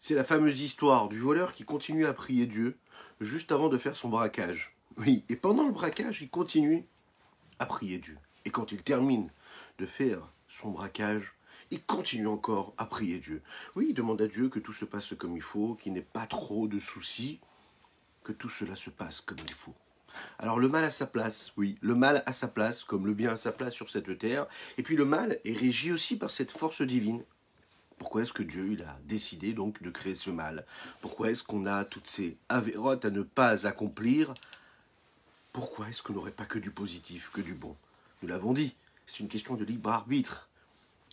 C'est la fameuse histoire du voleur qui continue à prier Dieu juste avant de faire son braquage. Oui, et pendant le braquage, il continue à prier Dieu. Et quand il termine de faire son braquage, il continue encore à prier Dieu. Oui, il demande à Dieu que tout se passe comme il faut, qu'il n'ait pas trop de soucis, que tout cela se passe comme il faut. Alors le mal a sa place, oui, le mal a sa place, comme le bien a sa place sur cette terre. Et puis le mal est régi aussi par cette force divine. Pourquoi est-ce que Dieu il a décidé donc de créer ce mal? Pourquoi est-ce qu'on a toutes ces avérotes à ne pas accomplir? Pourquoi est-ce qu'on n'aurait pas que du positif, que du bon? Nous l'avons dit, c'est une question de libre arbitre.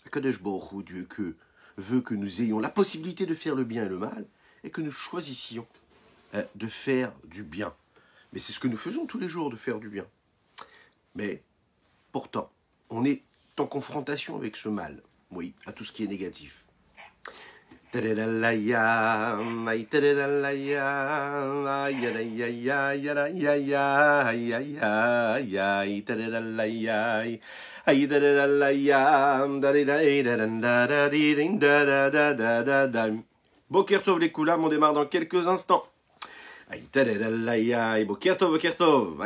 Akadosh Baruch Hu, Dieu veut que nous ayons la possibilité de faire le bien et le mal, et que nous choisissions de faire du bien. Mais c'est ce que nous faisons tous les jours, de faire du bien. Mais pourtant, on est en confrontation avec ce mal, oui, à tout ce qui est négatif. Boker Tov les Koulam, on démarre dans quelques instants. Boker Tov, Boker Tov.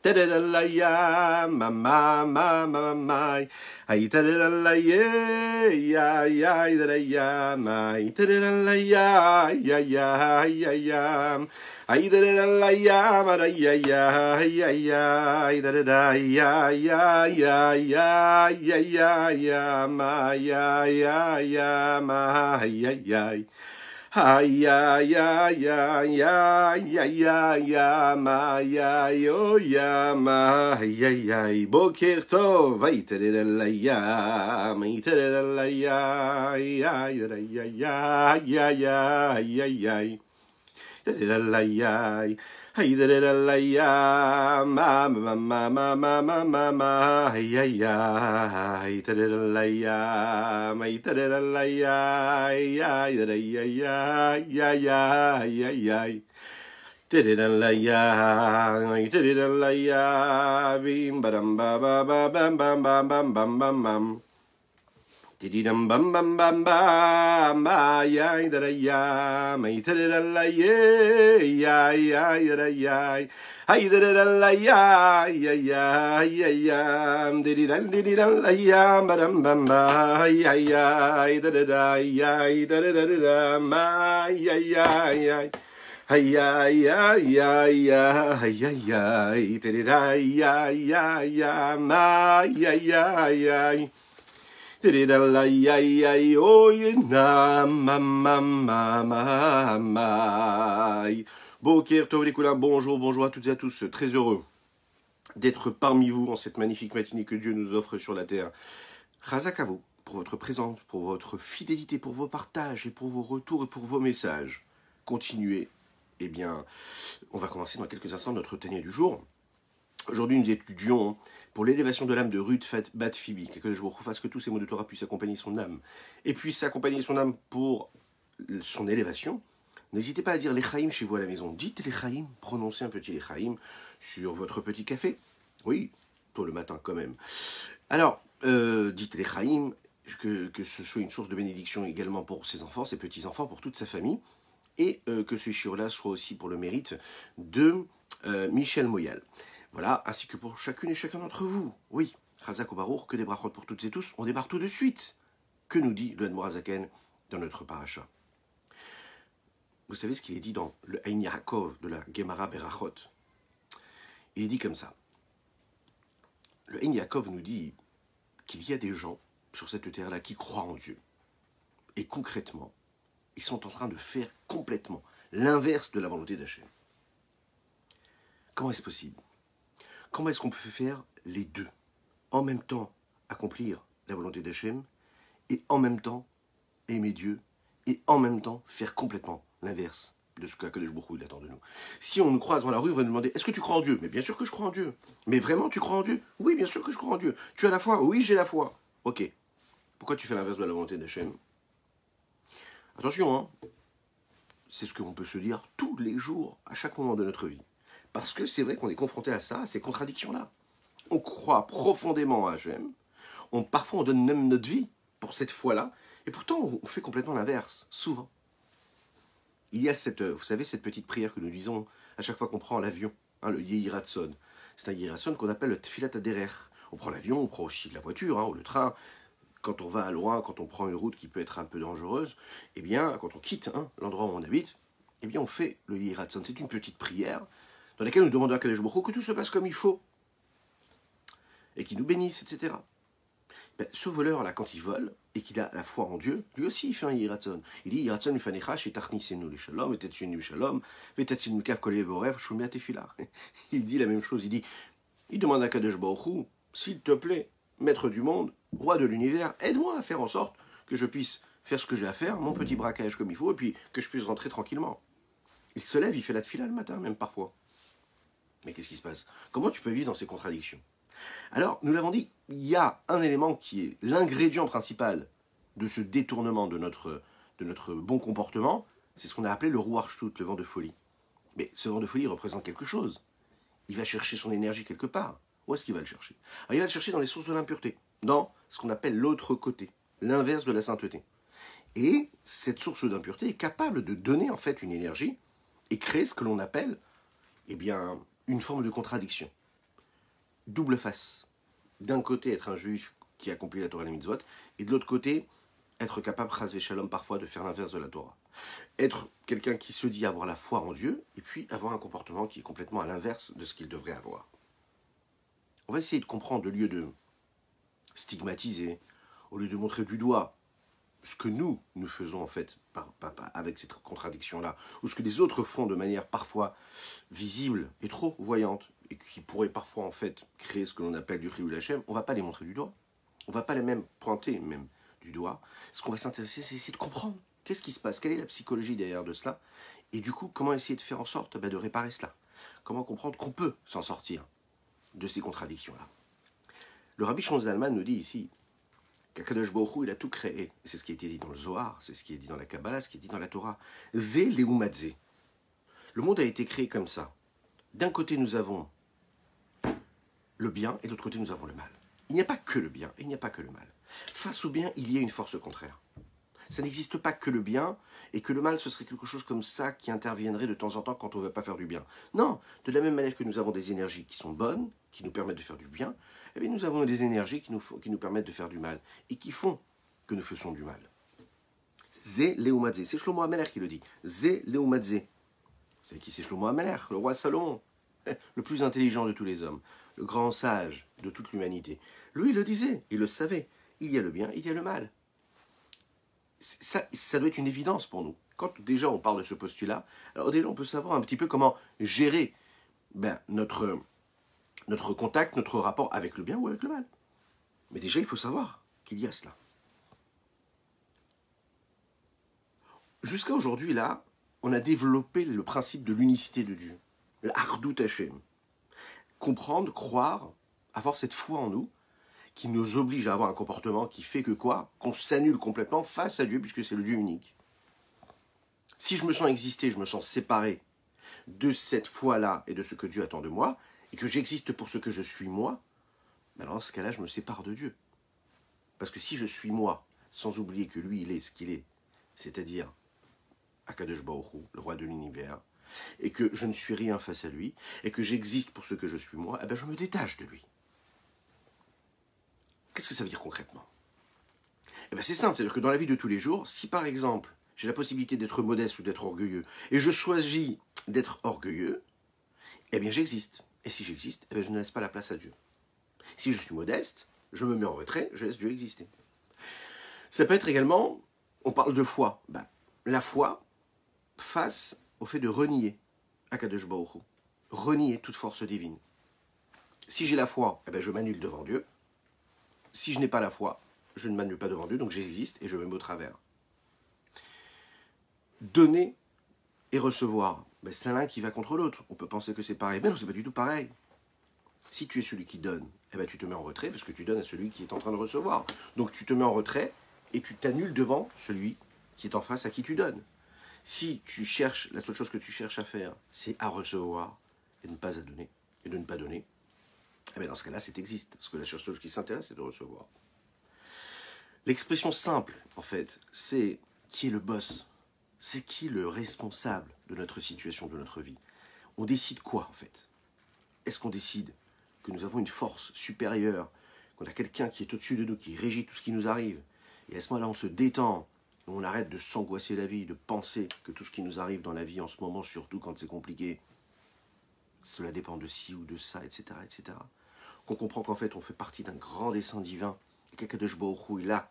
Tadadalaya, mama, mama, mama, ay tadadalaya, ya, ya, ya, mai, tadadalaya, ya, ya, ya, ay tadadalaya, maraya, ya, ya, ya, ay tadadaya, ya, ya, ya, ya, ya, ma, ya, ya, ma, ya, ya. Ay, ay, ay, ay, ay, ay, ay, ay, ma, ay, oh, ya, ma, ay, ay, ay, Boker Tov, ay, tadadalaya, ay, tadadalaya, ay, ay, ay, ay, ay, ay, ay, ay, ay, tadadalaya, ay, tadadalaya, ma, ma, ma, ma, ma, ma, ma, ma, ay, ay, ay, tadadalaya, ay, tadadalaya, ay, ay, ay, ay, ay, ay, ay, ay. Tadadalaya, bim, badam, ba, ba, ba, bam, bam, bam, bam, bam, bam, bam. Tididam bam bam bam bam, ay ay da ya, may tadadala ye, ay ay da ya, ay tadadala ya, ay ay ay ay, dididan la ya, badam bam ba, ay ay ay da ya, da ay ay ay ay. Ay ay ay ay ay ay ay, tadadai ay ay ay, ay ay ay ay. Boker Tov les Koulam, bonjour, bonjour à toutes et à tous, très heureux d'être parmi vous en cette magnifique matinée que Dieu nous offre sur la terre. Chazak à vous pour votre présence, pour votre fidélité, pour vos partages et pour vos retours et pour vos messages. Continuez. Eh bien, on va commencer dans quelques instants notre Tania du jour. Aujourd'hui, nous étudions pour l'élévation de l'âme de Ruth Bat Phoebe, que je vous fasse que tous ces mots de Torah puissent accompagner son âme, et puissent accompagner son âme pour son élévation. N'hésitez pas à dire l'Echaïm chez vous à la maison. Dites l'Echaïm, prononcez un petit l'Echaïm sur votre petit café. Oui, tôt le matin quand même. Alors, dites l'Echaïm, que ce soit une source de bénédiction également pour ses enfants, ses petits-enfants, pour toute sa famille, et que ce shiur-là soit aussi pour le mérite de Michel Moyal. Voilà, ainsi que pour chacune et chacun d'entre vous. Oui, Chazak ou Baruch, que des brachot pour toutes et tous. On démarre tout de suite. Que nous dit le Admor Hazaken dans notre paracha? Vous savez ce qu'il est dit dans le Ein Yaakov de la Gemara Berachot? Il est dit comme ça. Le Ein Yaakov nous dit qu'il y a des gens sur cette terre-là qui croient en Dieu. Et concrètement, ils sont en train de faire complètement l'inverse de la volonté d'Hachem. Comment est-ce possible? Comment est-ce qu'on peut faire les deux? En même temps, accomplir la volonté d'Hachem, et en même temps, aimer Dieu, et en même temps, faire complètement l'inverse de ce qu'Akadosh Baruch Hu attend de nous. Si on nous croise dans la rue, on va nous demander, est-ce que tu crois en Dieu? Mais bien sûr que je crois en Dieu. Mais vraiment, tu crois en Dieu? Oui, bien sûr que je crois en Dieu. Tu as la foi? Oui, j'ai la foi. Ok. Pourquoi tu fais l'inverse de la volonté d'Hachem? Attention, hein. c'est ce qu'on peut se dire tous les jours, à chaque moment de notre vie. Parce que c'est vrai qu'on est confronté à ça, à ces contradictions-là. On croit profondément à Hachem, parfois on donne même notre vie pour cette foi-là, et pourtant on fait complètement l'inverse, souvent. Il y a vous savez, cette petite prière que nous disons à chaque fois qu'on prend l'avion, hein, le Yehi Ratson. C'est un Yehi Ratson qu'on appelle le Tfilat Aderer. On prend l'avion, on prend aussi la voiture, hein, ou le train. Quand on va loin, quand on prend une route qui peut être un peu dangereuse, eh bien, quand on quitte l'endroit où on habite, eh bien, on fait le Yehi Ratson. C'est une petite prière dans laquelle nous demandons à Kadosh Baruch Hu que tout se passe comme il faut et qu'il nous bénisse, etc. Ben, ce voleur-là, quand il vole et qu'il a la foi en Dieu, lui aussi il fait un Yiratzon. Il dit Yiratzon mifanecha shetarnisenu le shalom, etetsuenu shalom, vetatsin kav kol yevorev shumia tefila. Il dit la même chose. Il demande à Kadosh Baruch Hu, s'il te plaît, maître du monde, roi de l'univers, aide-moi à faire en sorte que je puisse faire ce que j'ai à faire, mon petit braquage comme il faut, et puis que je puisse rentrer tranquillement. Il se lève, il fait la tefila le matin, même parfois. Mais qu'est-ce qui se passe? Comment tu peux vivre dans ces contradictions? Alors, nous l'avons dit, il y a un élément qui est l'ingrédient principal de ce détournement de notre bon comportement, c'est ce qu'on a appelé le Ruach Shtut, le vent de folie. Mais ce vent de folie représente quelque chose. Il va chercher son énergie quelque part. Où est-ce qu'il va le chercher? Alors, il va le chercher dans les sources de l'impureté, dans ce qu'on appelle l'autre côté, l'inverse de la sainteté. Et cette source d'impureté est capable de donner en fait une énergie et créer ce que l'on appelle eh bien, une forme de contradiction. Double face. D'un côté, être un juif qui accomplit la Torah et les mitzvot, et de l'autre côté, être capable, chas v'shalom, parfois de faire l'inverse de la Torah. Être quelqu'un qui se dit avoir la foi en Dieu, et puis avoir un comportement qui est complètement à l'inverse de ce qu'il devrait avoir. On va essayer de comprendre, au lieu de stigmatiser, au lieu de montrer du doigt ce que nous faisons en fait avec cette contradiction-là, ou ce que les autres font de manière parfois visible et trop voyante, et qui pourrait parfois en fait créer ce que l'on appelle du Chilul Hashem, on ne va pas les montrer du doigt. On ne va pas les même pointer même du doigt. Ce qu'on va s'intéresser, c'est essayer de comprendre qu'est-ce qui se passe, quelle est la psychologie derrière de cela, et du coup, comment essayer de faire en sorte de réparer cela. Comment comprendre qu'on peut s'en sortir de ces contradictions-là. Le Rabbi Shlomo Zalman nous dit ici qu'Akadosh Baruch Hu, il a tout créé. C'est ce qui a été dit dans le Zohar, c'est ce qui est dit dans la Kabbalah, ce qui est dit dans la Torah. Zé Leumadze. Le monde a été créé comme ça. D'un côté, nous avons le bien, et de l'autre côté, nous avons le mal. Il n'y a pas que le bien, et il n'y a pas que le mal. Face au bien, il y a une force contraire. Ça n'existe pas que le bien, et que le mal, ce serait quelque chose comme ça qui interviendrait de temps en temps quand on ne veut pas faire du bien. Non, de la même manière que nous avons des énergies qui sont bonnes, qui nous permettent de faire du bien, eh bien nous avons des énergies qui nous permettent de faire du mal, et qui font que nous faisons du mal. Zé Leumadze, c'est Shlomo HaMelech qui le dit. Zé Leumadze. Vous savez qui c'est Shlomo HaMelech, le roi Salomon, le plus intelligent de tous les hommes, le grand sage de toute l'humanité. Lui, il le disait, il le savait. Il y a le bien, il y a le mal. Ça doit être une évidence pour nous. Quand déjà on parle de ce postulat, alors déjà on peut savoir un petit peu comment gérer notre contact, notre rapport avec le bien ou avec le mal. Mais déjà il faut savoir qu'il y a cela. Jusqu'à aujourd'hui, là, on a développé le principe de l'unicité de Dieu, le Ardut Hashem. Comprendre, croire, avoir cette foi en nous, qui nous oblige à avoir un comportement qui fait que quoi? Qu'on s'annule complètement face à Dieu, puisque c'est le Dieu unique. Si je me sens exister, je me sens séparé de cette foi-là et de ce que Dieu attend de moi, et que j'existe pour ce que je suis moi, alors dans ce cas-là, je me sépare de Dieu. Parce que si je suis moi, sans oublier que lui, il est ce qu'il est, c'est-à-dire Akadosh Baruch Hu, le roi de l'univers, et que je ne suis rien face à lui, et que j'existe pour ce que je suis moi, eh bien je me détache de lui. Qu'est-ce que ça veut dire concrètement? Eh bien c'est simple, c'est-à-dire que dans la vie de tous les jours, si par exemple, j'ai la possibilité d'être modeste ou d'être orgueilleux, et je choisis d'être orgueilleux, eh bien j'existe. Et si j'existe, eh bien je ne laisse pas la place à Dieu. Si je suis modeste, je me mets en retrait, je laisse Dieu exister. Ça peut être également, on parle de foi. La foi face au fait de renier Akadosh Baruch Hu, renier toute force divine. Si j'ai la foi, eh bien je m'annule devant Dieu. Si je n'ai pas la foi, je ne m'annule pas devant Dieu, donc j'existe et je me mets au travers. Donner et recevoir, c'est l'un qui va contre l'autre. On peut penser que c'est pareil, mais non, c'est pas du tout pareil. Si tu es celui qui donne, eh ben tu te mets en retrait parce que tu donnes à celui qui est en train de recevoir. Donc tu te mets en retrait et tu t'annules devant celui qui est en face à qui tu donnes. Si tu cherches, la seule chose que tu cherches à faire, c'est à recevoir et ne pas à donner, et de ne pas donner, eh bien dans ce cas-là, c'est existe. Parce que la seule chose qui s'intéresse, c'est de recevoir. L'expression simple, en fait, c'est qui est le boss? C'est qui le responsable de notre situation, de notre vie? On décide quoi, en fait? Est-ce qu'on décide que nous avons une force supérieure, qu'on a quelqu'un qui est au-dessus de nous, qui régit tout ce qui nous arrive? Et à ce moment-là, on se détend, on arrête de s'angoisser la vie, de penser que tout ce qui nous arrive dans la vie en ce moment, surtout quand c'est compliqué, cela dépend de ci ou de ça, etc., etc. Qu'on comprend qu'en fait, on fait partie d'un grand dessein divin, et qu'Akadosh Baruch Hu, il a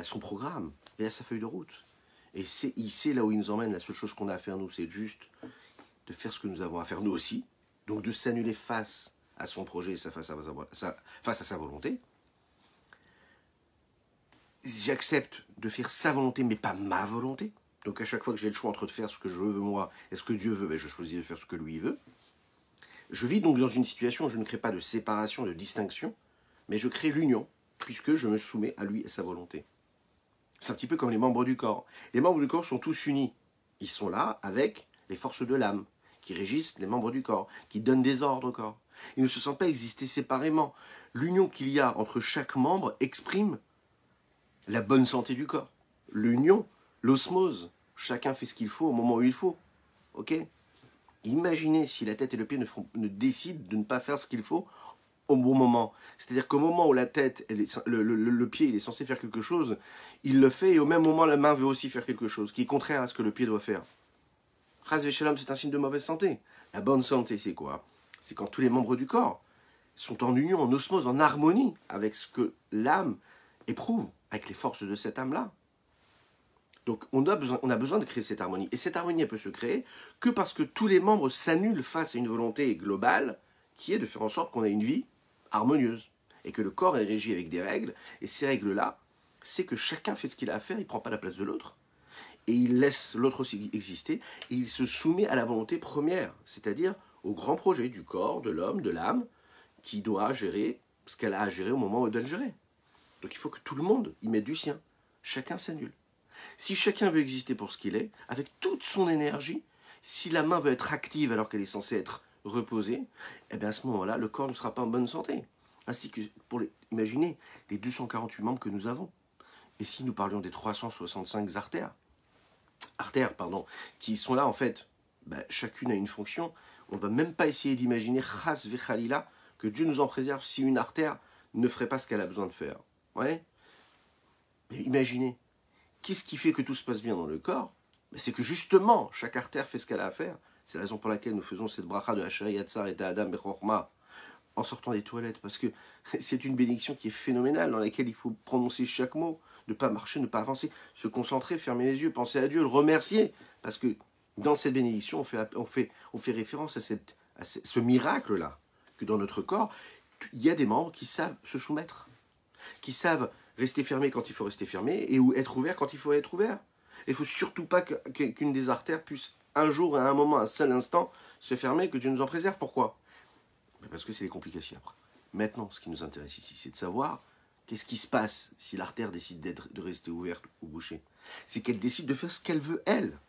son programme, il a sa feuille de route. Et il sait là où il nous emmène. La seule chose qu'on a à faire, nous, c'est juste de faire ce que nous avons à faire, nous aussi. Donc de s'annuler face à son projet, face à sa volonté. J'accepte de faire sa volonté, mais pas ma volonté. Donc à chaque fois que j'ai le choix entre de faire ce que je veux moi et ce que Dieu veut, ben je choisis de faire ce que lui veut. Je vis donc dans une situation où je ne crée pas de séparation, de distinction, mais je crée l'union, puisque je me soumets à lui et sa volonté. C'est un petit peu comme les membres du corps. Les membres du corps sont tous unis. Ils sont là avec les forces de l'âme, qui régissent les membres du corps, qui donnent des ordres au corps. Ils ne se sentent pas exister séparément. L'union qu'il y a entre chaque membre exprime la bonne santé du corps. L'union, l'osmose. Chacun fait ce qu'il faut au moment où il faut. Ok? Imaginez si la tête et le pied ne décident de ne pas faire ce qu'il faut au bon moment. C'est-à-dire qu'au moment où la tête, le pied, il est censé faire quelque chose, il le fait et au même moment, la main veut aussi faire quelque chose qui est contraire à ce que le pied doit faire. Chas v'shalom, c'est un signe de mauvaise santé. La bonne santé, c'est quoi? C'est quand tous les membres du corps sont en union, en osmose, en harmonie avec ce que l'âme éprouve, avec les forces de cette âme-là. Donc on a besoin de créer cette harmonie. Et cette harmonie, elle peut se créer que parce que tous les membres s'annulent face à une volonté globale qui est de faire en sorte qu'on ait une vie harmonieuse. Et que le corps est régi avec des règles. Et ces règles-là, c'est que chacun fait ce qu'il a à faire, il ne prend pas la place de l'autre. Et il laisse l'autre aussi exister. Et il se soumet à la volonté première, c'est-à-dire au grand projet du corps, de l'homme, de l'âme, qui doit gérer ce qu'elle a à gérer au moment où elle doit le gérer. Donc il faut que tout le monde y mette du sien. Chacun s'annule. Si chacun veut exister pour ce qu'il est, avec toute son énergie, si la main veut être active alors qu'elle est censée être reposée, eh bien à ce moment-là, le corps ne sera pas en bonne santé. Ainsi que, imaginez les 248 membres que nous avons. Et si nous parlions des 365 artères, qui sont là en fait, chacune a une fonction, on ne va même pas essayer d'imaginer, chas vechalila, que Dieu nous en préserve si une artère ne ferait pas ce qu'elle a besoin de faire. Ouais. Mais imaginez. Qu'est-ce qui fait que tout se passe bien dans le corps? C'est que justement, chaque artère fait ce qu'elle a à faire. C'est la raison pour laquelle nous faisons cette bracha de Hachari Yatzar et Adam Bechorma en sortant des toilettes. Parce que c'est une bénédiction qui est phénoménale, dans laquelle il faut prononcer chaque mot, ne pas marcher, ne pas avancer, se concentrer, fermer les yeux, penser à Dieu, le remercier. Parce que dans cette bénédiction, on fait référence à ce miracle-là, que dans notre corps, il y a des membres qui savent se soumettre, qui savent rester fermé quand il faut rester fermé et ou être ouvert quand il faut être ouvert. Il ne faut surtout pas qu'une des artères puisse un jour, à un moment, un seul instant, se fermer, que Dieu nous en préserve. Pourquoi? Parce que c'est les complications après. Maintenant, ce qui nous intéresse ici, c'est de savoir qu'est-ce qui se passe si l'artère décide de rester ouverte ou bouchée. C'est qu'elle décide de faire ce qu'elle veut, elle.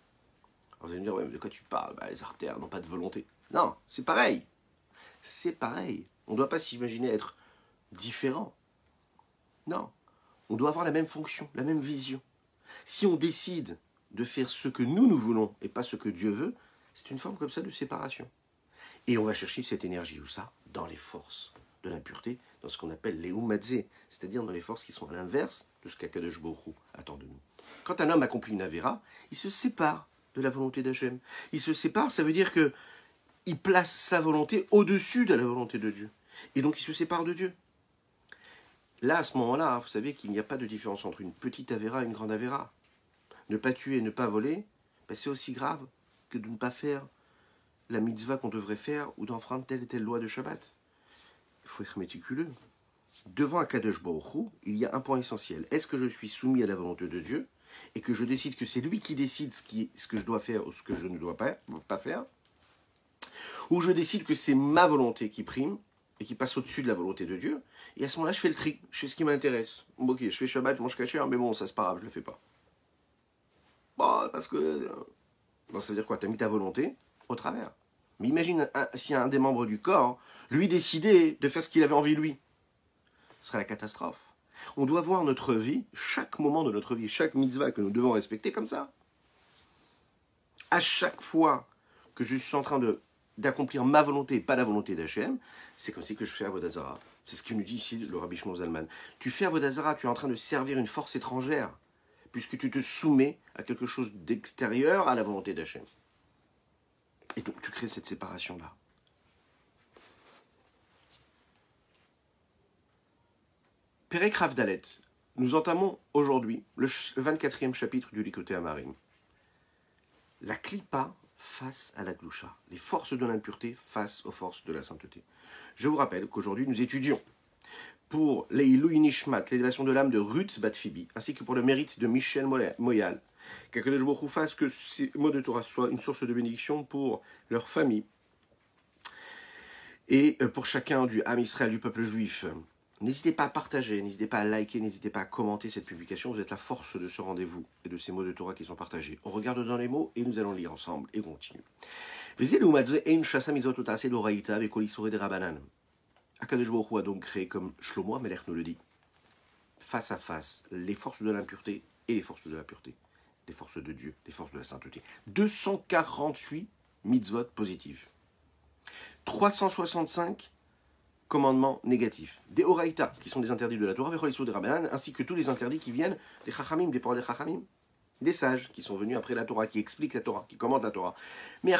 Alors vous allez me dire, ouais, mais de quoi tu parles? Les artères n'ont pas de volonté. Non, c'est pareil. C'est pareil. On ne doit pas s'imaginer être différent. Non. On doit avoir la même fonction, la même vision. Si on décide de faire ce que nous voulons et pas ce que Dieu veut, c'est une forme comme ça de séparation. Et on va chercher cette énergie, où ça? Dans les forces de l'impureté, dans ce qu'on appelle les Umadze, c'est-à-dire dans les forces qui sont à l'inverse de ce qu'Akadosh Baruch Hu attend de nous. Quand un homme accomplit une Avera, il se sépare de la volonté d'Hachem. Il se sépare, ça veut dire qu'il place sa volonté au-dessus de la volonté de Dieu. Et donc il se sépare de Dieu. Là, à ce moment-là, vous savez qu'il n'y a pas de différence entre une petite Avera et une grande Avera. Ne pas tuer, ne pas voler, c'est aussi grave que de ne pas faire la mitzvah qu'on devrait faire ou d'enfreindre telle et telle loi de Shabbat. Il faut être méticuleux. Devant Akadosh Baruch Hu, il y a un point essentiel. Est-ce que je suis soumis à la volonté de Dieu et que je décide que c'est lui qui décide ce que je dois faire ou ce que je ne dois pas faire? Ou je décide que c'est ma volonté qui prime et qui passe au-dessus de la volonté de Dieu, et à ce moment-là, je fais le tri, je fais ce qui m'intéresse. Ok, je fais Shabbat, je mange kasher, mais bon, ça c'est pas grave, je le fais pas. parce que... Bon, ça veut dire quoi? Tu as mis ta volonté au travers. Mais imagine si un des membres du corps, lui, décidait de faire ce qu'il avait envie lui. Ce serait la catastrophe. On doit voir notre vie, chaque moment de notre vie, chaque mitzvah que nous devons respecter comme ça. À chaque fois que je suis en train d'accomplir ma volonté, pas la volonté d'Hachem, c'est comme si que je fais Avodah Zarah. C'est ce qu'il nous dit ici le Rabbi Shlomo Zalman. Tu fais Avodah Zarah, tu es en train de servir une force étrangère, puisque tu te soumets à quelque chose d'extérieur à la volonté d'Hachem. Et donc tu crées cette séparation-là. Perek Rav Dalet, nous entamons aujourd'hui le 24e chapitre du Likutei Amarim. La klipa face à la gloucha, les forces de l'impureté face aux forces de la sainteté. Je vous rappelle qu'aujourd'hui nous étudions pour l'Eilui Nishmat, l'élévation de l'âme de Ruth Batfibi, ainsi que pour le mérite de Michel Moyal, qu'Akadosh Baruch Hu fasse que ces mots de Torah soient une source de bénédiction pour leur famille et pour chacun du Ham Israël, du peuple juif. N'hésitez pas à partager, n'hésitez pas à liker, n'hésitez pas à commenter cette publication. Vous êtes la force de ce rendez-vous et de ces mots de Torah qui sont partagés. On regarde dans les mots et nous allons lire ensemble et continue. Akadosh Baruch Hu a donc créé, comme Shlomo Amelech nous le dit, face à face, les forces de l'impureté et les forces de la pureté. Les forces de Dieu, les forces de la sainteté. 248 mitzvot positifs. 365 commandements négatifs. Des Horaïta, qui sont des interdits de la Torah, des Rabbanan, ainsi que tous les interdits qui viennent des Chachamim, des paroles des Chachamim. Des sages qui sont venus après la Torah, qui expliquent la Torah, qui commentent la Torah. Mais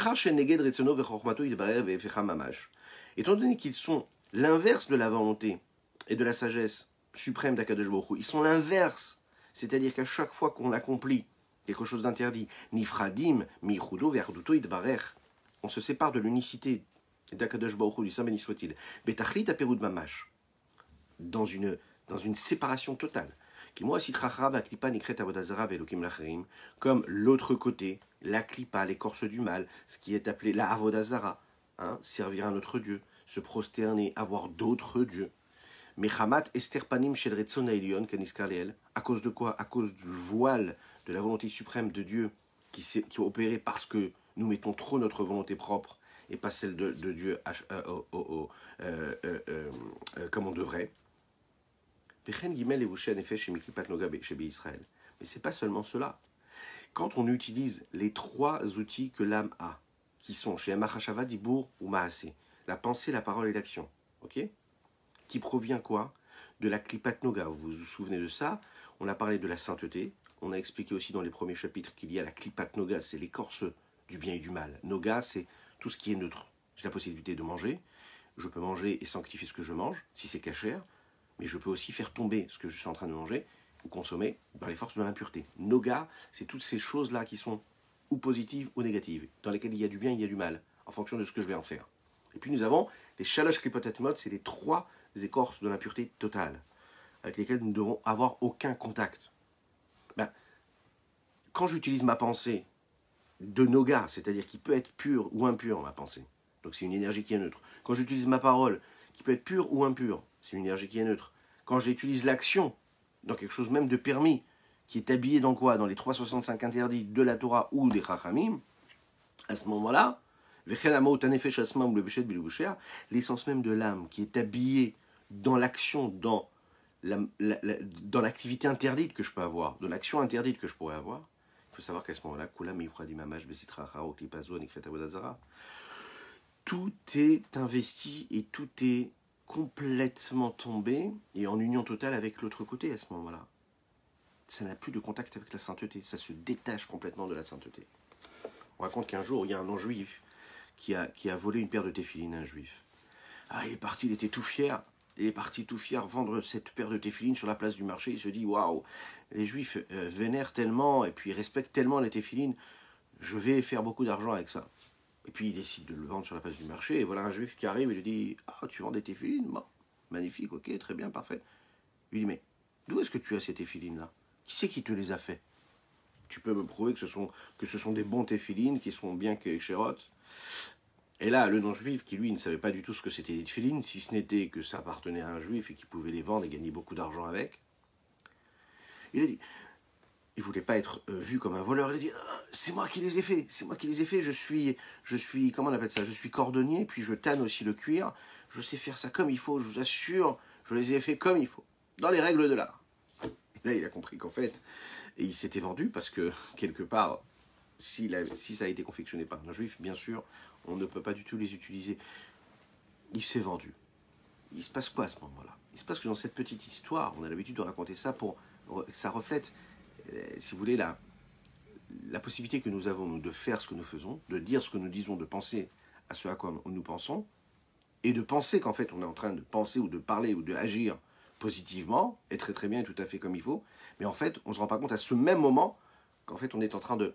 étant donné qu'ils sont l'inverse de la volonté et de la sagesse suprême d'Akadosh Baruch Hu, ils sont l'inverse. C'est-à-dire qu'à chaque fois qu'on accomplit quelque chose d'interdit, Nifradim, Michudo, Verduto, Idbarech, on se sépare de l'unicité d'Akadosh Baruch Hu, du Saint béni soit-il, Betachlit Aperud Mamash, dans une séparation totale. Comme l'autre côté, la klipa, l'écorce du mal, ce qui est appelé la avodah zara, servir un autre Dieu, se prosterner, avoir d'autres dieux. Mechamat esterpanim shel retzon ha'elyon kaniskar leel. À cause de quoi? À cause du voile de la volonté suprême de Dieu qui a opéré parce que nous mettons trop notre volonté propre et pas celle de Dieu comme on devrait. Mais c'est pas seulement cela. Quand on utilise les trois outils que l'âme a, qui sont chez Amachashava, Dibour ou Maasé, la pensée, la parole et l'action, ok, qui provient quoi? De la Klipat Noga. Vous vous souvenez de ça? On a parlé de la sainteté. On a expliqué aussi dans les premiers chapitres qu'il y a la Klipat Noga, c'est l'écorce du bien et du mal. Noga, c'est tout ce qui est neutre. J'ai la possibilité de manger. Je peux manger et sanctifier ce que je mange, si c'est cachère. Mais je peux aussi faire tomber ce que je suis en train de manger ou consommer dans les forces de l'impureté. Noga, c'est toutes ces choses-là qui sont ou positives ou négatives, dans lesquelles il y a du bien, il y a du mal, en fonction de ce que je vais en faire. Et puis nous avons les shalosh klipotet mod, c'est les trois écorces de l'impureté totale, avec lesquelles nous ne devons avoir aucun contact. Quand j'utilise ma pensée de noga, c'est-à-dire qui peut être pure ou impure, ma pensée, donc c'est une énergie qui est neutre. Quand j'utilise ma parole, qui peut être pure ou impure, c'est une énergie qui est neutre. Quand j'utilise l'action, dans quelque chose même de permis, qui est habillé dans quoi? Dans les 365 interdits de la Torah ou des Chachamim, à ce moment-là, l'essence même de l'âme, qui est habillée dans l'action, dans l'activité interdite que je peux avoir, dans l'action interdite que je pourrais avoir, il faut savoir qu'à ce moment-là, tout est investi et tout est complètement tombé et en union totale avec l'autre côté à ce moment-là. Ça n'a plus de contact avec la sainteté, ça se détache complètement de la sainteté. On raconte qu'un jour, il y a un non-juif qui a volé une paire de téphilines à un juif. Il est parti, il était tout fier. Il est parti tout fier vendre cette paire de téphilines sur la place du marché. Il se dit, waouh, les juifs vénèrent tellement et puis respectent tellement les téphilines, je vais faire beaucoup d'argent avec ça. Et puis il décide de le vendre sur la place du marché. Et voilà un juif qui arrive et lui dit, tu vends des téphilines? Bon, magnifique, ok, très bien, parfait. Il lui dit, mais d'où est-ce que tu as ces téphilines-là? Qui c'est qui te les a fait? Tu peux me prouver que ce sont des bons téphilines qui sont bien kéchérot? Et là, le non-juif, qui lui ne savait pas du tout ce que c'était des téphilines, si ce n'était que ça appartenait à un juif et qu'il pouvait les vendre et gagner beaucoup d'argent avec, il a dit, Il ne voulait pas être vu comme un voleur. Il a dit c'est moi qui les ai faits, c'est moi qui les ai faits. Je suis, comment on appelle ça? Je suis cordonnier, puis je tanne aussi le cuir. Je sais faire ça comme il faut, je vous assure, je les ai faits comme il faut, dans les règles de l'art. Là, il a compris qu'en fait, et il s'était vendu parce que, quelque part, si ça a été confectionné par un juif, bien sûr, on ne peut pas du tout les utiliser. Il s'est vendu. Il se passe quoi à ce moment-là? Il se passe que dans cette petite histoire, on a l'habitude de raconter ça pour que ça reflète, si vous voulez, la possibilité que nous avons, nous, de faire ce que nous faisons, de dire ce que nous disons, de penser à ce à quoi nous pensons, et de penser qu'en fait, on est en train de penser ou de parler ou d'agir positivement, et très très bien, et tout à fait comme il faut, mais en fait, on ne se rend pas compte à ce même moment qu'en fait, on est en train de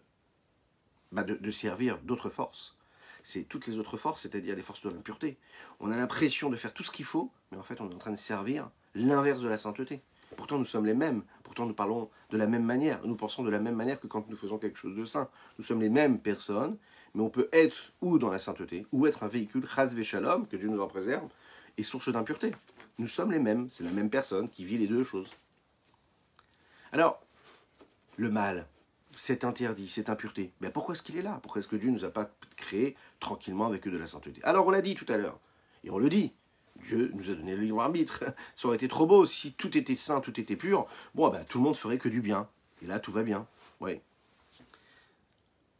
servir d'autres forces. C'est toutes les autres forces, c'est-à-dire les forces de l'impureté. On a l'impression de faire tout ce qu'il faut, mais en fait, on est en train de servir l'inverse de la sainteté. Pourtant, nous sommes les mêmes. Pourtant, nous parlons de la même manière. Nous pensons de la même manière que quand nous faisons quelque chose de saint. Nous sommes les mêmes personnes, mais on peut être ou dans la sainteté, ou être un véhicule, chas v'shalom, que Dieu nous en préserve, et source d'impureté. Nous sommes les mêmes. C'est la même personne qui vit les deux choses. Alors, le mal, c'est interdit, c'est impureté. Mais pourquoi est-ce qu'il est là? Pourquoi est-ce que Dieu ne nous a pas créés tranquillement avec eux de la sainteté? Alors on l'a dit tout à l'heure, et on le dit, Dieu nous a donné le libre arbitre. Ça aurait été trop beau si tout était saint, tout était pur. Bon, ben, tout le monde ferait que du bien. Et là, tout va bien. Oui.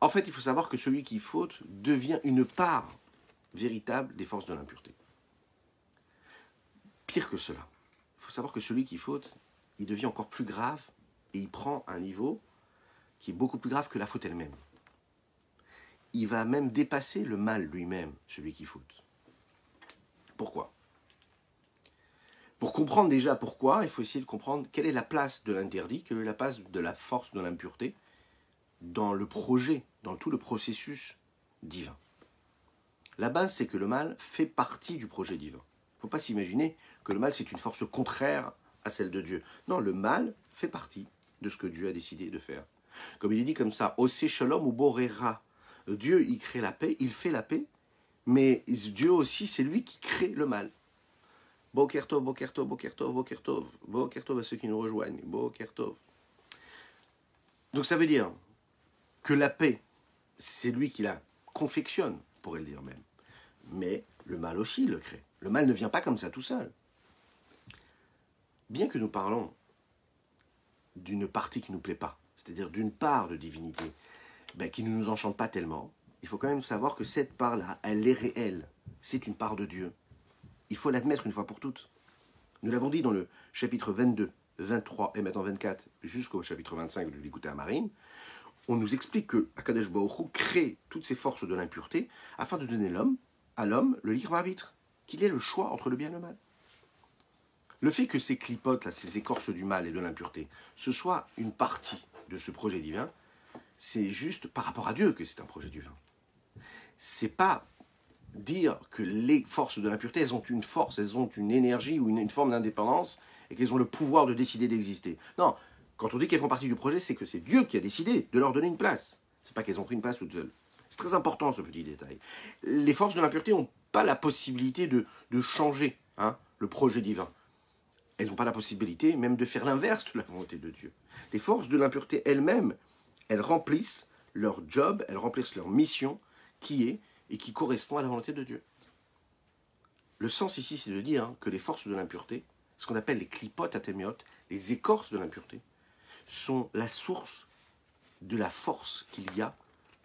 En fait, il faut savoir que celui qui faute devient une part véritable des forces de l'impureté. Pire que cela, il faut savoir que celui qui faute, il devient encore plus grave et il prend un niveau qui est beaucoup plus grave que la faute elle-même. Il va même dépasser le mal lui-même, celui qui faute. Pourquoi? Pour comprendre déjà pourquoi, il faut essayer de comprendre quelle est la place de l'interdit, quelle est la place de la force de l'impureté dans le projet, dans tout le processus divin. La base, c'est que le mal fait partie du projet divin. Il ne faut pas s'imaginer que le mal, c'est une force contraire à celle de Dieu. Non, le mal fait partie de ce que Dieu a décidé de faire. Comme il est dit comme ça, Osé Shalom ou Borera. Dieu, il crée la paix, il fait la paix, mais Dieu aussi, c'est lui qui crée le mal. Bokertov, Bokertov, Bokertov, Bokertov. Bokertov à ceux qui nous rejoignent. Bokertov. Donc ça veut dire que la paix, c'est lui qui la confectionne, on pourrait le dire même. Mais le mal aussi le crée. Le mal ne vient pas comme ça tout seul. Bien que nous parlons d'une partie qui ne nous plaît pas, c'est-à-dire d'une part de divinité, qui ne nous enchante pas tellement, il faut quand même savoir que cette part-là, elle est réelle. C'est une part de Dieu. Il faut l'admettre une fois pour toutes. Nous l'avons dit dans le chapitre 22, 23 et maintenant 24 jusqu'au chapitre 25 de l'Écoute à Marine. On nous explique que Akadosh Baruch Hu crée toutes ces forces de l'impureté afin de donner à l'homme le libre arbitre, qu'il ait le choix entre le bien et le mal. Le fait que ces clipotes, là, ces écorces du mal et de l'impureté, ce soit une partie de ce projet divin, c'est juste par rapport à Dieu que c'est un projet divin. C'est pas dire que les forces de l'impureté, elles ont une force, elles ont une énergie ou une forme d'indépendance et qu'elles ont le pouvoir de décider d'exister. Non, quand on dit qu'elles font partie du projet, c'est que c'est Dieu qui a décidé de leur donner une place. C'est pas qu'elles ont pris une place toutes seules. C'est très important ce petit détail. Les forces de l'impureté n'ont pas la possibilité de changer le projet divin. Elles n'ont pas la possibilité même de faire l'inverse de la volonté de Dieu. Les forces de l'impureté elles-mêmes, elles remplissent leur job, elles remplissent leur mission qui est et qui correspond à la volonté de Dieu. Le sens ici, c'est de dire que les forces de l'impureté, ce qu'on appelle les klipotes athémiotes, les écorces de l'impureté, sont la source de la force qu'il y a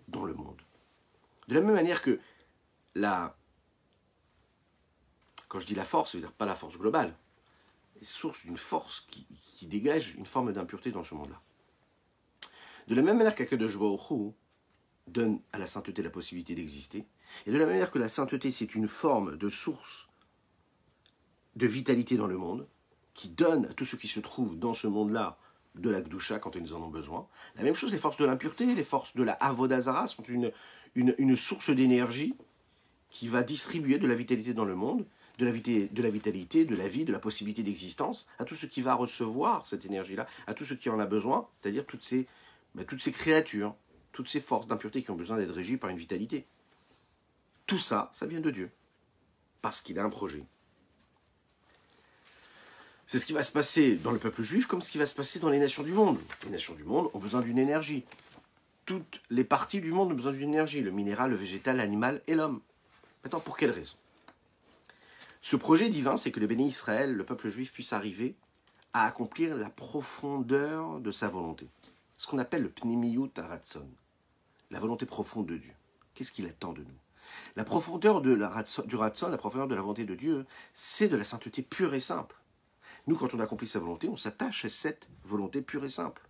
dans le monde. De la même manière que quand je dis la force, ça veut dire pas la force globale, c'est source d'une force qui dégage une forme d'impureté dans ce monde-là. De la même manière qu'Akadosh Baruch Hu donne à la sainteté la possibilité d'exister, et de la même manière que la sainteté, c'est une forme de source de vitalité dans le monde, qui donne à tous ceux qui se trouvent dans ce monde-là de la Gdusha quand ils en ont besoin. La même chose, les forces de l'impureté, les forces de la Avodazara sont une source d'énergie qui va distribuer de la vitalité dans le monde, de la vitalité, de la vie, de la possibilité d'existence, à tout ce qui va recevoir cette énergie-là, à tout ce qui en a besoin, c'est-à-dire toutes ces créatures, toutes ces forces d'impureté qui ont besoin d'être régies par une vitalité. Tout ça, ça vient de Dieu, parce qu'il a un projet. C'est ce qui va se passer dans le peuple juif comme ce qui va se passer dans les nations du monde. Les nations du monde ont besoin d'une énergie. Toutes les parties du monde ont besoin d'une énergie, le minéral, le végétal, l'animal et l'homme. Maintenant, pour quelle raison? Ce projet divin, c'est que le béni Israël, le peuple juif, puisse arriver à accomplir la profondeur de sa volonté. Ce qu'on appelle le pnimiyut haratson, la volonté profonde de Dieu. Qu'est-ce qu'il attend de nous? La profondeur du ratson, la profondeur de la volonté de Dieu, c'est de la sainteté pure et simple. Nous, quand on accomplit sa volonté, on s'attache à cette volonté pure et simple,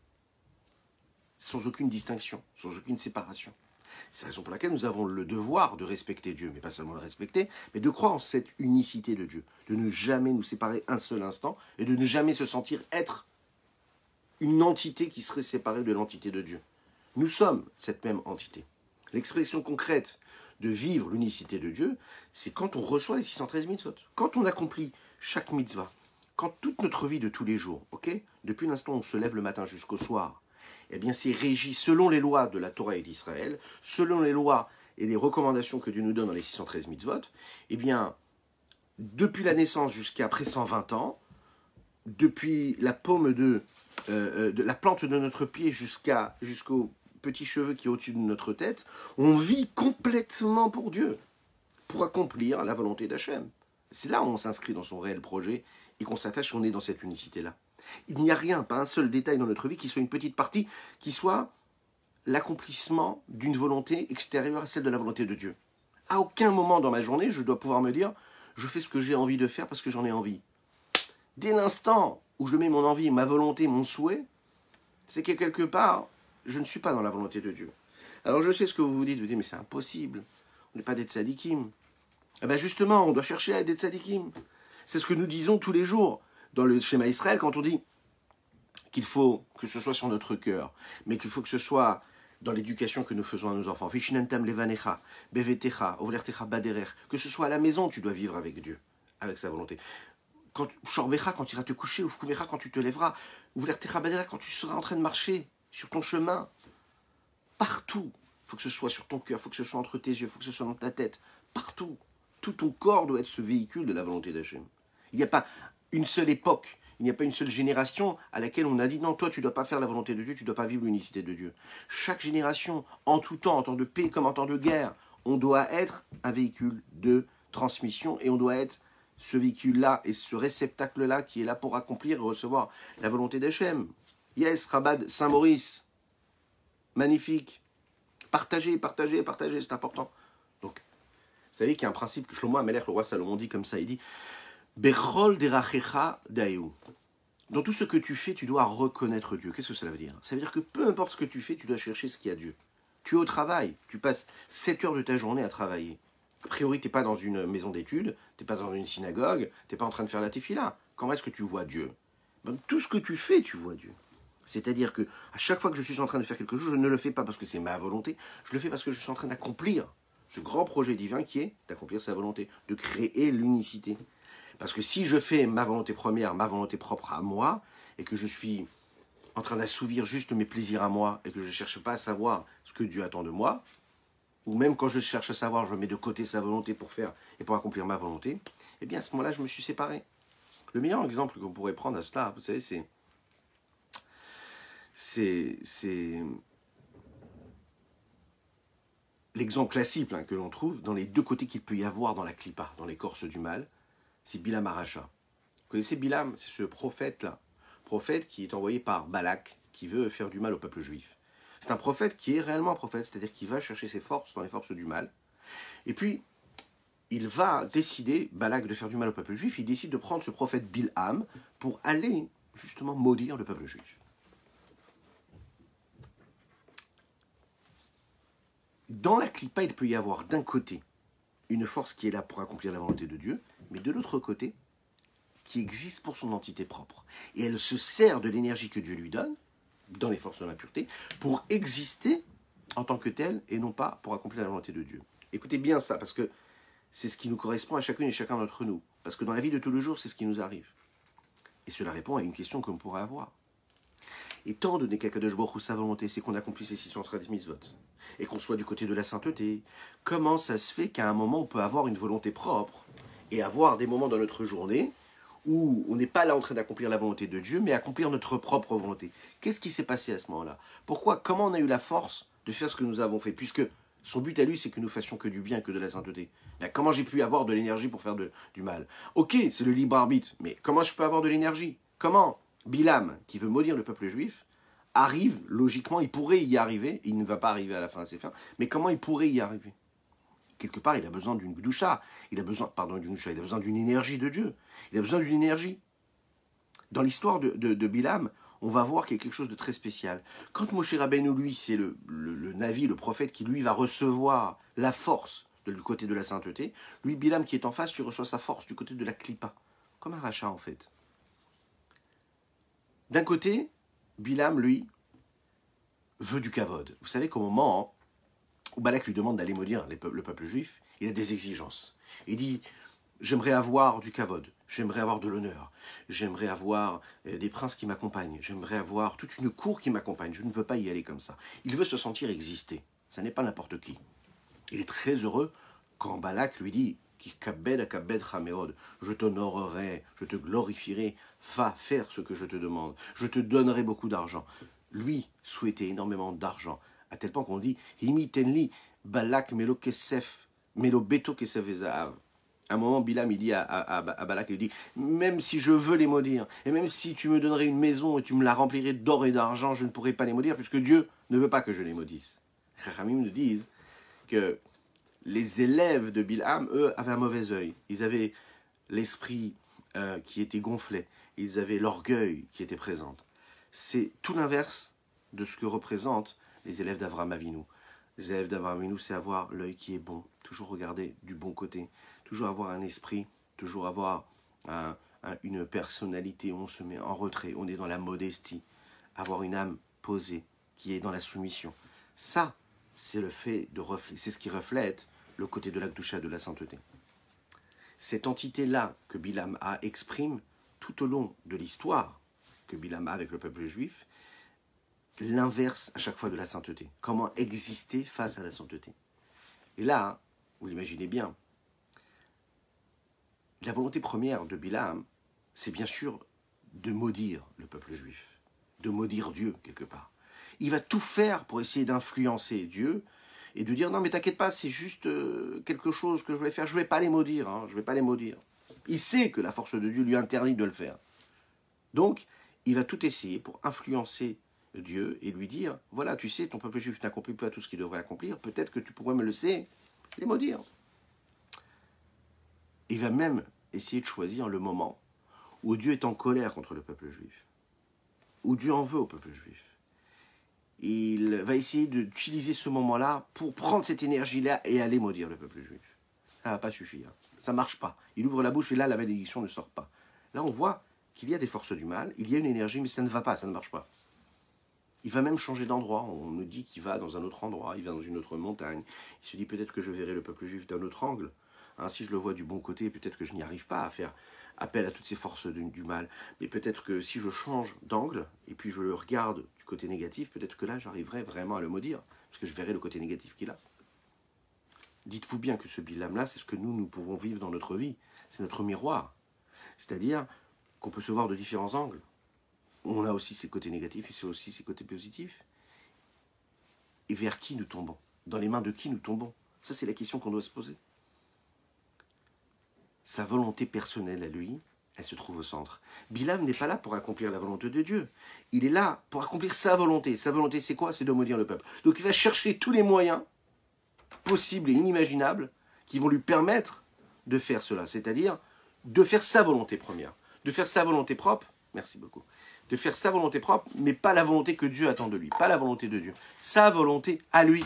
sans aucune distinction, sans aucune séparation. C'est la raison pour laquelle nous avons le devoir de respecter Dieu, mais pas seulement le respecter, mais de croire en cette unicité de Dieu, de ne jamais nous séparer un seul instant, et de ne jamais se sentir être une entité qui serait séparée de l'entité de Dieu. Nous sommes cette même entité. L'expression concrète de vivre l'unicité de Dieu, c'est quand on reçoit les 613 mitzvot, quand on accomplit chaque mitzvah, quand toute notre vie de tous les jours, depuis l'instant où on se lève le matin jusqu'au soir, eh bien c'est régi selon les lois de la Torah et d'Israël, selon les lois et les recommandations que Dieu nous donne dans les 613 mitzvot, eh bien, depuis la naissance jusqu'à après 120 ans, depuis la paume de la plante de notre pied jusqu'aux petits cheveux qui est au-dessus de notre tête, on vit complètement pour Dieu, pour accomplir la volonté d'Hachem. C'est là où on s'inscrit dans son réel projet et qu'on s'attache, on est dans cette unicité-là. Il n'y a rien, pas un seul détail dans notre vie qui soit une petite partie, qui soit l'accomplissement d'une volonté extérieure à celle de la volonté de Dieu. À aucun moment dans ma journée, je dois pouvoir me dire « je fais ce que j'ai envie de faire parce que j'en ai envie ». Dès l'instant où je mets mon envie, ma volonté, mon souhait, c'est que quelque part, je ne suis pas dans la volonté de Dieu. Alors je sais ce que vous dites mais c'est impossible, on n'est pas des tzadikim. Eh bien justement, on doit chercher à être des tzadikim. C'est ce que nous disons tous les jours dans le schéma Israël quand on dit qu'il faut que ce soit sur notre cœur, mais qu'il faut que ce soit dans l'éducation que nous faisons à nos enfants. Que ce soit à la maison, tu dois vivre avec Dieu, avec sa volonté. Quand tu iras te coucher, ou quand tu te lèveras, quand tu seras en train de marcher sur ton chemin, partout, il faut que ce soit sur ton cœur, il faut que ce soit entre tes yeux, il faut que ce soit dans ta tête, partout. Tout ton corps doit être ce véhicule de la volonté d'Hachem. Il n'y a pas une seule époque, il n'y a pas une seule génération à laquelle on a dit non, toi tu ne dois pas faire la volonté de Dieu, tu ne dois pas vivre l'unicité de Dieu. Chaque génération, en tout temps, en temps de paix comme en temps de guerre, on doit être un véhicule de transmission et on doit être ce véhicule-là et ce réceptacle-là qui est là pour accomplir et recevoir la volonté d'Hachem. Yes, Rabbad Saint-Maurice, magnifique. Partagez, partagez, partagez, c'est important. Donc, vous savez qu'il y a un principe que Shlomo HaMelech, le roi Salomon, dit comme ça, il dit Bechol derachecha dayu. Dans tout ce que tu fais, tu dois reconnaître Dieu. Qu'est-ce que cela veut dire? Ça veut dire que peu importe ce que tu fais, tu dois chercher ce qu'il y a Dieu. Tu es au travail, tu passes 7 heures de ta journée à travailler. A priori, tu n'es pas dans une maison d'études, tu n'es pas dans une synagogue, tu n'es pas en train de faire la tefila. Comment est-ce que tu vois Dieu? Ben, tout ce que tu fais, tu vois Dieu. C'est-à-dire que à chaque fois que je suis en train de faire quelque chose, je ne le fais pas parce que c'est ma volonté, je le fais parce que je suis en train d'accomplir ce grand projet divin qui est d'accomplir sa volonté, de créer l'unicité. Parce que si je fais ma volonté première, ma volonté propre à moi, et que je suis en train d'assouvir juste mes plaisirs à moi, et que je ne cherche pas à savoir ce que Dieu attend de moi, ou même quand je cherche à savoir, je mets de côté sa volonté pour faire et pour accomplir ma volonté, eh bien à ce moment-là, je me suis séparé. Le meilleur exemple qu'on pourrait prendre à cela, vous savez, c'est l'exemple classique que l'on trouve dans les deux côtés qu'il peut y avoir dans la clipa, dans l'écorce du mal, c'est Bilam Aracha. Vous connaissez Bilam? C'est ce prophète-là, prophète qui est envoyé par Balak, qui veut faire du mal au peuple juif. C'est un prophète qui est réellement un prophète, c'est-à-dire qu'il va chercher ses forces dans les forces du mal. Et puis, il va décider, Balak, de faire du mal au peuple juif, il décide de prendre ce prophète Bilham pour aller justement maudire le peuple juif. Dans la clipa, il peut y avoir d'un côté une force qui est là pour accomplir la volonté de Dieu, mais de l'autre côté, qui existe pour son entité propre. Et elle se sert de l'énergie que Dieu lui donne, dans les forces de l'impureté, pour exister en tant que telle, et non pas pour accomplir la volonté de Dieu. Écoutez bien ça, parce que c'est ce qui nous correspond à chacune et chacun d'entre nous. Parce que dans la vie de tous les jours, c'est ce qui nous arrive. Et cela répond à une question qu'on pourrait avoir. Étant donné qu'Akadosh Baruch Hu, sa volonté, c'est qu'on accomplisse ces 613 mitzvot, et qu'on soit du côté de la sainteté, comment ça se fait qu'à un moment, on peut avoir une volonté propre, et avoir des moments dans notre journée où on n'est pas là en train d'accomplir la volonté de Dieu, mais accomplir notre propre volonté. Qu'est-ce qui s'est passé à ce moment-là? Pourquoi? Comment on a eu la force de faire ce que nous avons fait? Puisque son but à lui, c'est que nous fassions que du bien, que de la sainteté. Ben, comment j'ai pu avoir de l'énergie pour faire du mal? Ok, c'est le libre arbitre, mais comment je peux avoir de l'énergie? Comment Bilam, qui veut maudire le peuple juif, arrive, logiquement, il pourrait y arriver, il ne va pas arriver à la fin à ses fins, mais comment il pourrait y arriver? Quelque part, il a besoin d'une gdoucha, il a besoin d'une énergie de Dieu, il a besoin d'une énergie. Dans l'histoire de Bilam, on va voir qu'il y a quelque chose de très spécial. Quand Moshe Rabbeinu, lui, c'est le Navi, le prophète, qui lui va recevoir la force du côté de la sainteté, lui, Bilam, qui est en face, lui reçoit sa force du côté de la klipa, comme un rachat en fait. D'un côté, Bilam, lui, veut du kavod. Vous savez qu'au moment où Balak lui demande d'aller maudire le peuple juif, il a des exigences. Il dit, j'aimerais avoir du kavod, j'aimerais avoir de l'honneur, j'aimerais avoir des princes qui m'accompagnent, j'aimerais avoir toute une cour qui m'accompagne, je ne veux pas y aller comme ça. Il veut se sentir exister, ça n'est pas n'importe qui. Il est très heureux quand Balak lui dit, je t'honorerai, je te glorifierai, va faire ce que je te demande, je te donnerai beaucoup d'argent. Lui souhaitait énormément d'argent, à tel point qu'on dit Himi tenli Balak melo kesef, melo beto kesef ezahav. À un moment, Bilam il dit à Balak, il dit même si je veux les maudire, et même si tu me donnerais une maison et tu me la remplirais d'or et d'argent, je ne pourrais pas les maudire, puisque Dieu ne veut pas que je les maudisse. Chachamim nous disent que les élèves de Bilam, eux, avaient un mauvais œil. Ils avaient l'esprit qui était gonflé, ils avaient l'orgueil qui était présent. C'est tout l'inverse de ce que représentent les élèves d'Avraham Avinu. Les élèves d'Avraham Avinu, c'est avoir l'œil qui est bon, toujours regarder du bon côté, toujours avoir un esprit, toujours avoir une personnalité, on se met en retrait, on est dans la modestie, avoir une âme posée, qui est dans la soumission. Ça, c'est le fait de refléter, c'est ce qui reflète le côté de la Kedusha, de la sainteté. Cette entité-là que Bilam a exprime tout au long de l'histoire que Bilam a avec le peuple juif, l'inverse à chaque fois de la sainteté. Comment exister face à la sainteté. Et là, vous l'imaginez bien, la volonté première de Bilam, c'est bien sûr de maudire le peuple juif, de maudire Dieu quelque part. Il va tout faire pour essayer d'influencer Dieu et de dire non mais t'inquiète pas, c'est juste quelque chose que je vais faire, je ne vais pas les maudire, je vais pas les maudire. Il sait que la force de Dieu lui interdit de le faire. Donc, il va tout essayer pour influencer Dieu et lui dire, voilà, tu sais, ton peuple juif n'accomplit pas tout ce qu'il devrait accomplir, peut-être que tu pourrais me laisser les maudire. Il va même essayer de choisir le moment où Dieu est en colère contre le peuple juif, où Dieu en veut au peuple juif. Il va essayer d'utiliser ce moment-là pour prendre cette énergie-là et aller maudire le peuple juif. Ça ne va pas suffire, ça ne marche pas. Il ouvre la bouche et là, la malédiction ne sort pas. Là, on voit qu'il y a des forces du mal, il y a une énergie, mais ça ne va pas, ça ne marche pas. Il va même changer d'endroit, on nous dit qu'il va dans un autre endroit, il va dans une autre montagne. Il se dit peut-être que je verrai le peuple juif d'un autre angle. Si je le vois du bon côté, peut-être que je n'y arrive pas à faire appel à toutes ces forces du mal. Mais peut-être que si je change d'angle, et puis je le regarde du côté négatif, peut-être que là j'arriverai vraiment à le maudire, parce que je verrai le côté négatif qu'il a. Dites-vous bien que ce Bilam-là, c'est ce que nous pouvons vivre dans notre vie. C'est notre miroir. C'est-à-dire qu'on peut se voir de différents angles. On a aussi ses côtés négatifs et c'est aussi ses côtés positifs. Et vers qui nous tombons? Dans les mains de qui nous tombons? Ça, c'est la question qu'on doit se poser. Sa volonté personnelle à lui, elle se trouve au centre. Bilam n'est pas là pour accomplir la volonté de Dieu. Il est là pour accomplir sa volonté. Sa volonté, c'est quoi? C'est de maudire le peuple. Donc il va chercher tous les moyens possibles et inimaginables qui vont lui permettre de faire cela. C'est-à-dire de faire sa volonté première. De faire sa volonté propre. Merci beaucoup. De faire sa volonté propre, mais pas la volonté que Dieu attend de lui. Pas la volonté de Dieu. Sa volonté à lui.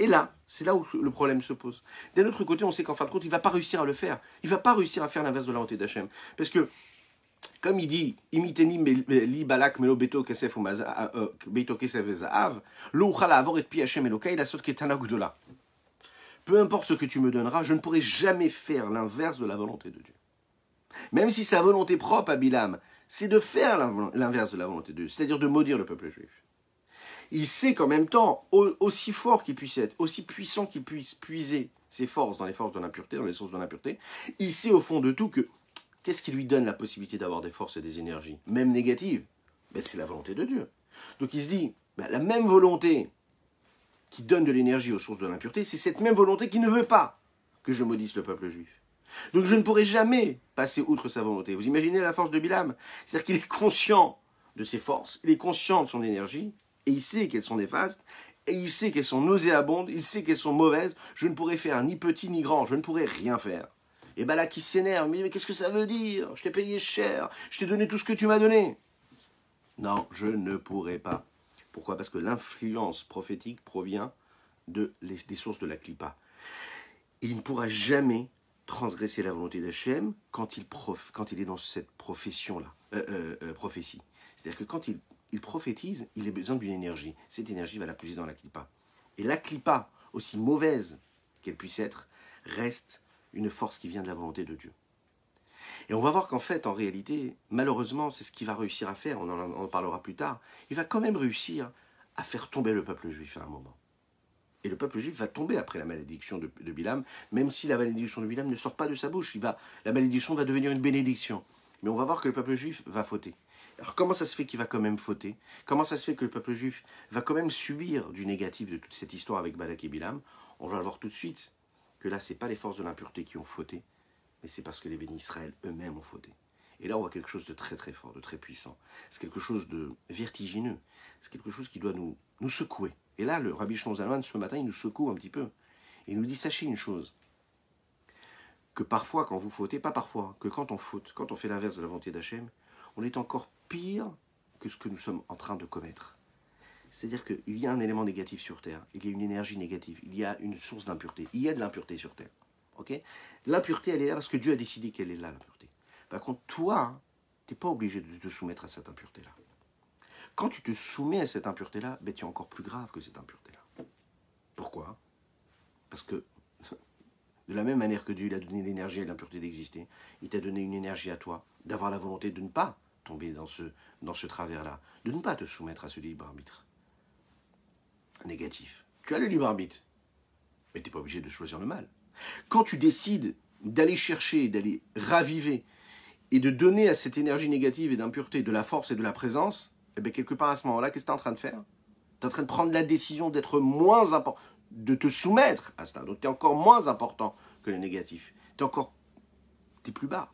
Et là, c'est là où le problème se pose. D'un autre côté, on sait qu'en fin de compte, il ne va pas réussir à le faire. Il ne va pas réussir à faire l'inverse de la volonté d'Hachem. Parce que, comme il dit, imiteni li balak melo beto kesef ezahav, lo uchal avor et pi Hachem elokai la sot ketana gdola. Peu importe ce que tu me donneras, je ne pourrai jamais faire l'inverse de la volonté de Dieu. Même si sa volonté propre à Bilam, c'est de faire l'inverse de la volonté de Dieu, c'est-à-dire de maudire le peuple juif. Il sait qu'en même temps, aussi fort qu'il puisse être, aussi puissant qu'il puisse puiser ses forces dans les forces de l'impureté, dans les sources de l'impureté, il sait au fond de tout que Qu'est-ce qui lui donne la possibilité d'avoir des forces et des énergies, même négatives? Ben, c'est la volonté de Dieu. Donc il se dit, ben, la même volonté qui donne de l'énergie aux sources de l'impureté, c'est cette même volonté qui ne veut pas que je maudisse le peuple juif. Donc je ne pourrai jamais passer outre sa volonté. Vous imaginez la force de Bilam? C'est-à-dire qu'il est conscient de ses forces, il est conscient de son énergie, et il sait qu'elles sont néfastes, et il sait qu'elles sont nauséabondes, il sait qu'elles sont mauvaises. Je ne pourrai faire ni petit ni grand, je ne pourrai rien faire. Et bien là, qui s'énerve, mais qu'est-ce que ça veut dire? Je t'ai payé cher, je t'ai donné tout ce que tu m'as donné. Non, je ne pourrai pas. Pourquoi? Parce que l'influence prophétique provient des sources de la Klippa. Il ne pourra jamais transgresser la volonté d'Hachem quand il est dans cette profession-là, prophétie. C'est-à-dire que quand il prophétise, il a besoin d'une énergie. Cette énergie va la puiser dans la Klippa. Et la Klippa, aussi mauvaise qu'elle puisse être, reste une force qui vient de la volonté de Dieu. Et on va voir qu'en fait, en réalité, malheureusement, c'est ce qu'il va réussir à faire, on en parlera plus tard, il va quand même réussir à faire tomber le peuple juif à un moment. Et le peuple juif va tomber après la malédiction de Bilam, même si la malédiction de Bilam ne sort pas de sa bouche. La malédiction va devenir une bénédiction. Mais on va voir que le peuple juif va fauter. Alors comment ça se fait qu'il va quand même fauter? Comment ça se fait que le peuple juif va quand même subir du négatif de toute cette histoire avec Balak et Bilam? On va le voir tout de suite, que là, ce n'est pas les forces de l'impureté qui ont fauté, mais c'est parce que les bénis Israël eux-mêmes ont fauté. Et là, on voit quelque chose de très très fort, de très puissant. C'est quelque chose de vertigineux. C'est quelque chose qui doit nous secouer. Et là, le Rabbi Shlomo Zalman, ce matin, il nous secoue un petit peu. Il nous dit, sachez une chose, que parfois, quand vous fautez, pas parfois, que quand on faute, quand on fait l'inverse de la volonté d'Hachem, on est encore pire que ce que nous sommes en train de commettre. C'est-à-dire qu'il y a un élément négatif sur Terre, il y a une énergie négative, il y a une source d'impureté, il y a de l'impureté sur Terre. Okay? L'impureté, elle est là parce que Dieu a décidé qu'elle est là, l'impureté. Par contre, toi, tu n'es pas obligé de te soumettre à cette impureté-là. Quand tu te soumets à cette impureté-là, ben, tu es encore plus grave que cette impureté-là. Pourquoi? Parce que, de la même manière que Dieu a donné l'énergie à l'impureté d'exister, il t'a donné une énergie à toi, d'avoir la volonté de ne pas tomber dans ce travers-là, de ne pas te soumettre à ce libre arbitre négatif. Tu as le libre arbitre, mais tu n'es pas obligé de choisir le mal. Quand tu décides d'aller chercher, d'aller raviver, et de donner à cette énergie négative et d'impureté de la force et de la présence, eh bien quelque part à ce moment-là, qu'est-ce que tu es en train de faire? Tu es en train de prendre la décision d'être moins important, de te soumettre à cela. Donc tu es encore moins important que le négatif. Tu es plus bas.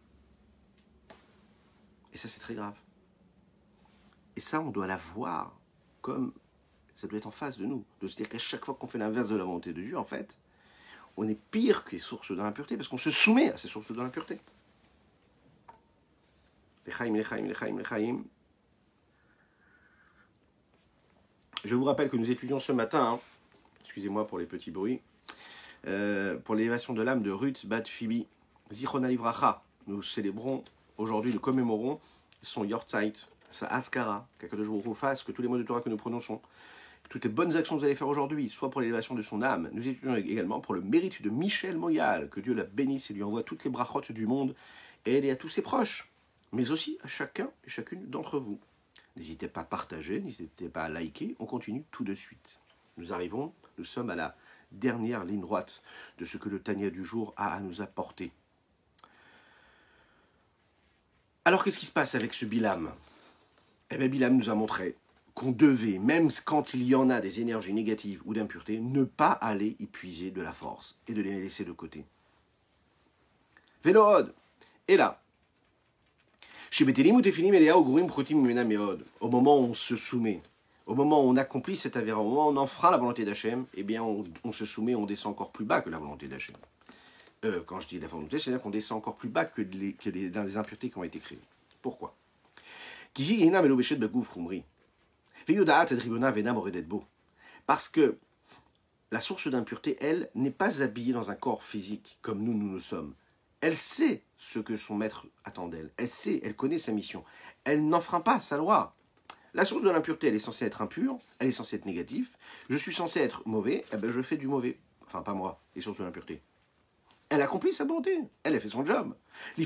Et ça, c'est très grave. Et ça, on doit la voir comme ça doit être en face de nous. De se dire qu'à chaque fois qu'on fait l'inverse de la volonté de Dieu, en fait, on est pire que les sources de l'impureté parce qu'on se soumet à ces sources de l'impureté. L'Echaim. Je vous rappelle que nous étudions ce matin, excusez-moi pour les petits bruits, pour l'élévation de l'âme de Ruth Bat Phoebe, Zichron Livracha. Nous célébrons aujourd'hui, nous commémorons son Yortzeit, sa Askara, qu'Akadosh Baruch Hu fasse que tous les mots de Torah que nous prononçons, que toutes les bonnes actions que vous allez faire aujourd'hui, soit pour l'élévation de son âme. Nous étudions également pour le mérite de Michel Moyal, que Dieu la bénisse et lui envoie toutes les brachotes du monde, et à tous ses proches, mais aussi à chacun et chacune d'entre vous. N'hésitez pas à partager, n'hésitez pas à liker, on continue tout de suite. Nous sommes à la dernière ligne droite de ce que le Tanya du jour a à nous apporter. Alors qu'est-ce qui se passe avec ce Bilam? Eh bien Bilam nous a montré qu'on devait, même quand il y en a des énergies négatives ou d'impureté, ne pas aller y puiser de la force et de les laisser de côté. Vélohod, et là, au moment où on se soumet, au moment où on accomplit cet avéra, au moment où on enfreint la volonté d'Hachem, eh bien on se soumet, on descend encore plus bas que la volonté d'Hachem. Quand je dis la volonté, c'est-à-dire qu'on descend encore plus bas que dans les impuretés qui ont été créées. Pourquoi? Parce que la source d'impureté, elle, n'est pas habillée dans un corps physique comme nous le sommes. Elle sait ce que son maître attend d'elle. Elle connaît sa mission. Elle n'enfreint pas sa loi. La source de l'impureté, elle est censée être impure, elle est censée être négative. Je suis censé être mauvais, eh ben je fais du mauvais. Enfin, pas moi, les sources de l'impureté. Elle accomplit sa volonté. Elle a fait son job. Elle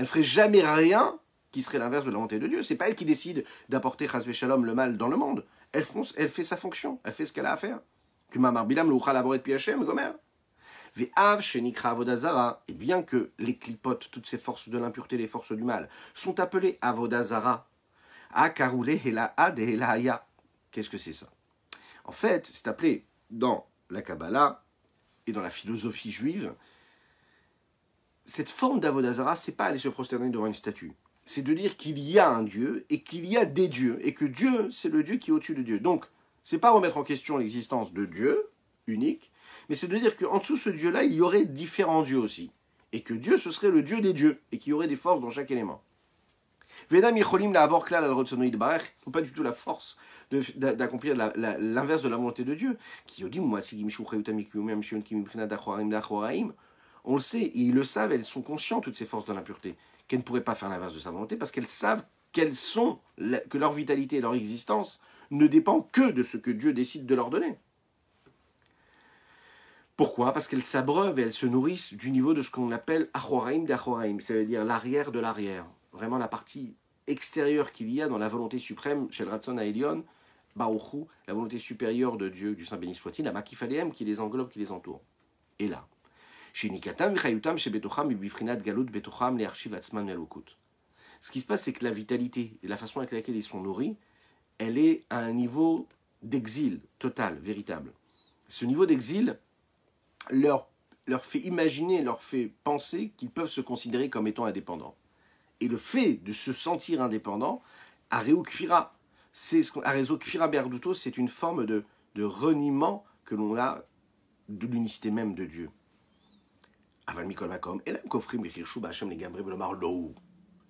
ne ferait jamais rien qui serait l'inverse de la volonté de Dieu. C'est pas elle qui décide d'apporter chas v'shalom le mal dans le monde. Elle fait sa fonction. Elle fait ce qu'elle a à faire. Ve'av shenikra avodazara, et bien que les clipotes, toutes ces forces de l'impureté, les forces du mal, sont appelées avodazara, akarule hela ad hela haya. Qu'est-ce que c'est ça? En fait, c'est appelé dans la Kabbalah et dans la philosophie juive, cette forme d'avodazara, c'est pas aller se prosterner devant une statue. C'est de dire qu'il y a un Dieu et qu'il y a des dieux et que Dieu, c'est le Dieu qui est au-dessus de Dieu. Donc, c'est pas remettre en question l'existence de Dieu unique, mais c'est de dire qu'en dessous de ce Dieu-là, il y aurait différents dieux aussi. Et que Dieu, ce serait le Dieu des dieux et qu'il y aurait des forces dans chaque élément. Vedam yicholim la'avor klal al rotzono yitbarech, n'ont pas du tout la force d'accomplir l'inverse de la volonté de Dieu. On le sait, et ils le savent, elles sont conscientes, toutes ces forces de l'impureté, qu'elles ne pourraient pas faire l'inverse de sa volonté, parce qu'elles savent que leur vitalité et leur existence ne dépend que de ce que Dieu décide de leur donner. Pourquoi? Parce qu'elles s'abreuvent et elles se nourrissent du niveau de ce qu'on appelle achoraim d'achoraim, c'est-à-dire l'arrière de l'arrière. Vraiment la partie extérieure qu'il y a dans la volonté suprême, chez le Ratson Haelion, Baruchu, la volonté supérieure de Dieu, du Saint béni soit-il, la Makifaleem qui les englobe, qui les entoure. Et là, ce qui se passe, c'est que la vitalité et la façon avec laquelle ils sont nourris, elle est à un niveau d'exil total, véritable. Ce niveau d'exil leur fait imaginer, leur fait penser qu'ils peuvent se considérer comme étant indépendants. Et le fait de se sentir indépendant, Areukfira, Arezokfira Berduto, c'est une forme de reniement que l'on a de l'unicité même de Dieu. Aval Mikol Makom, et là, Kofrim Bechirshu Bachem les Gambre Velomar Lou.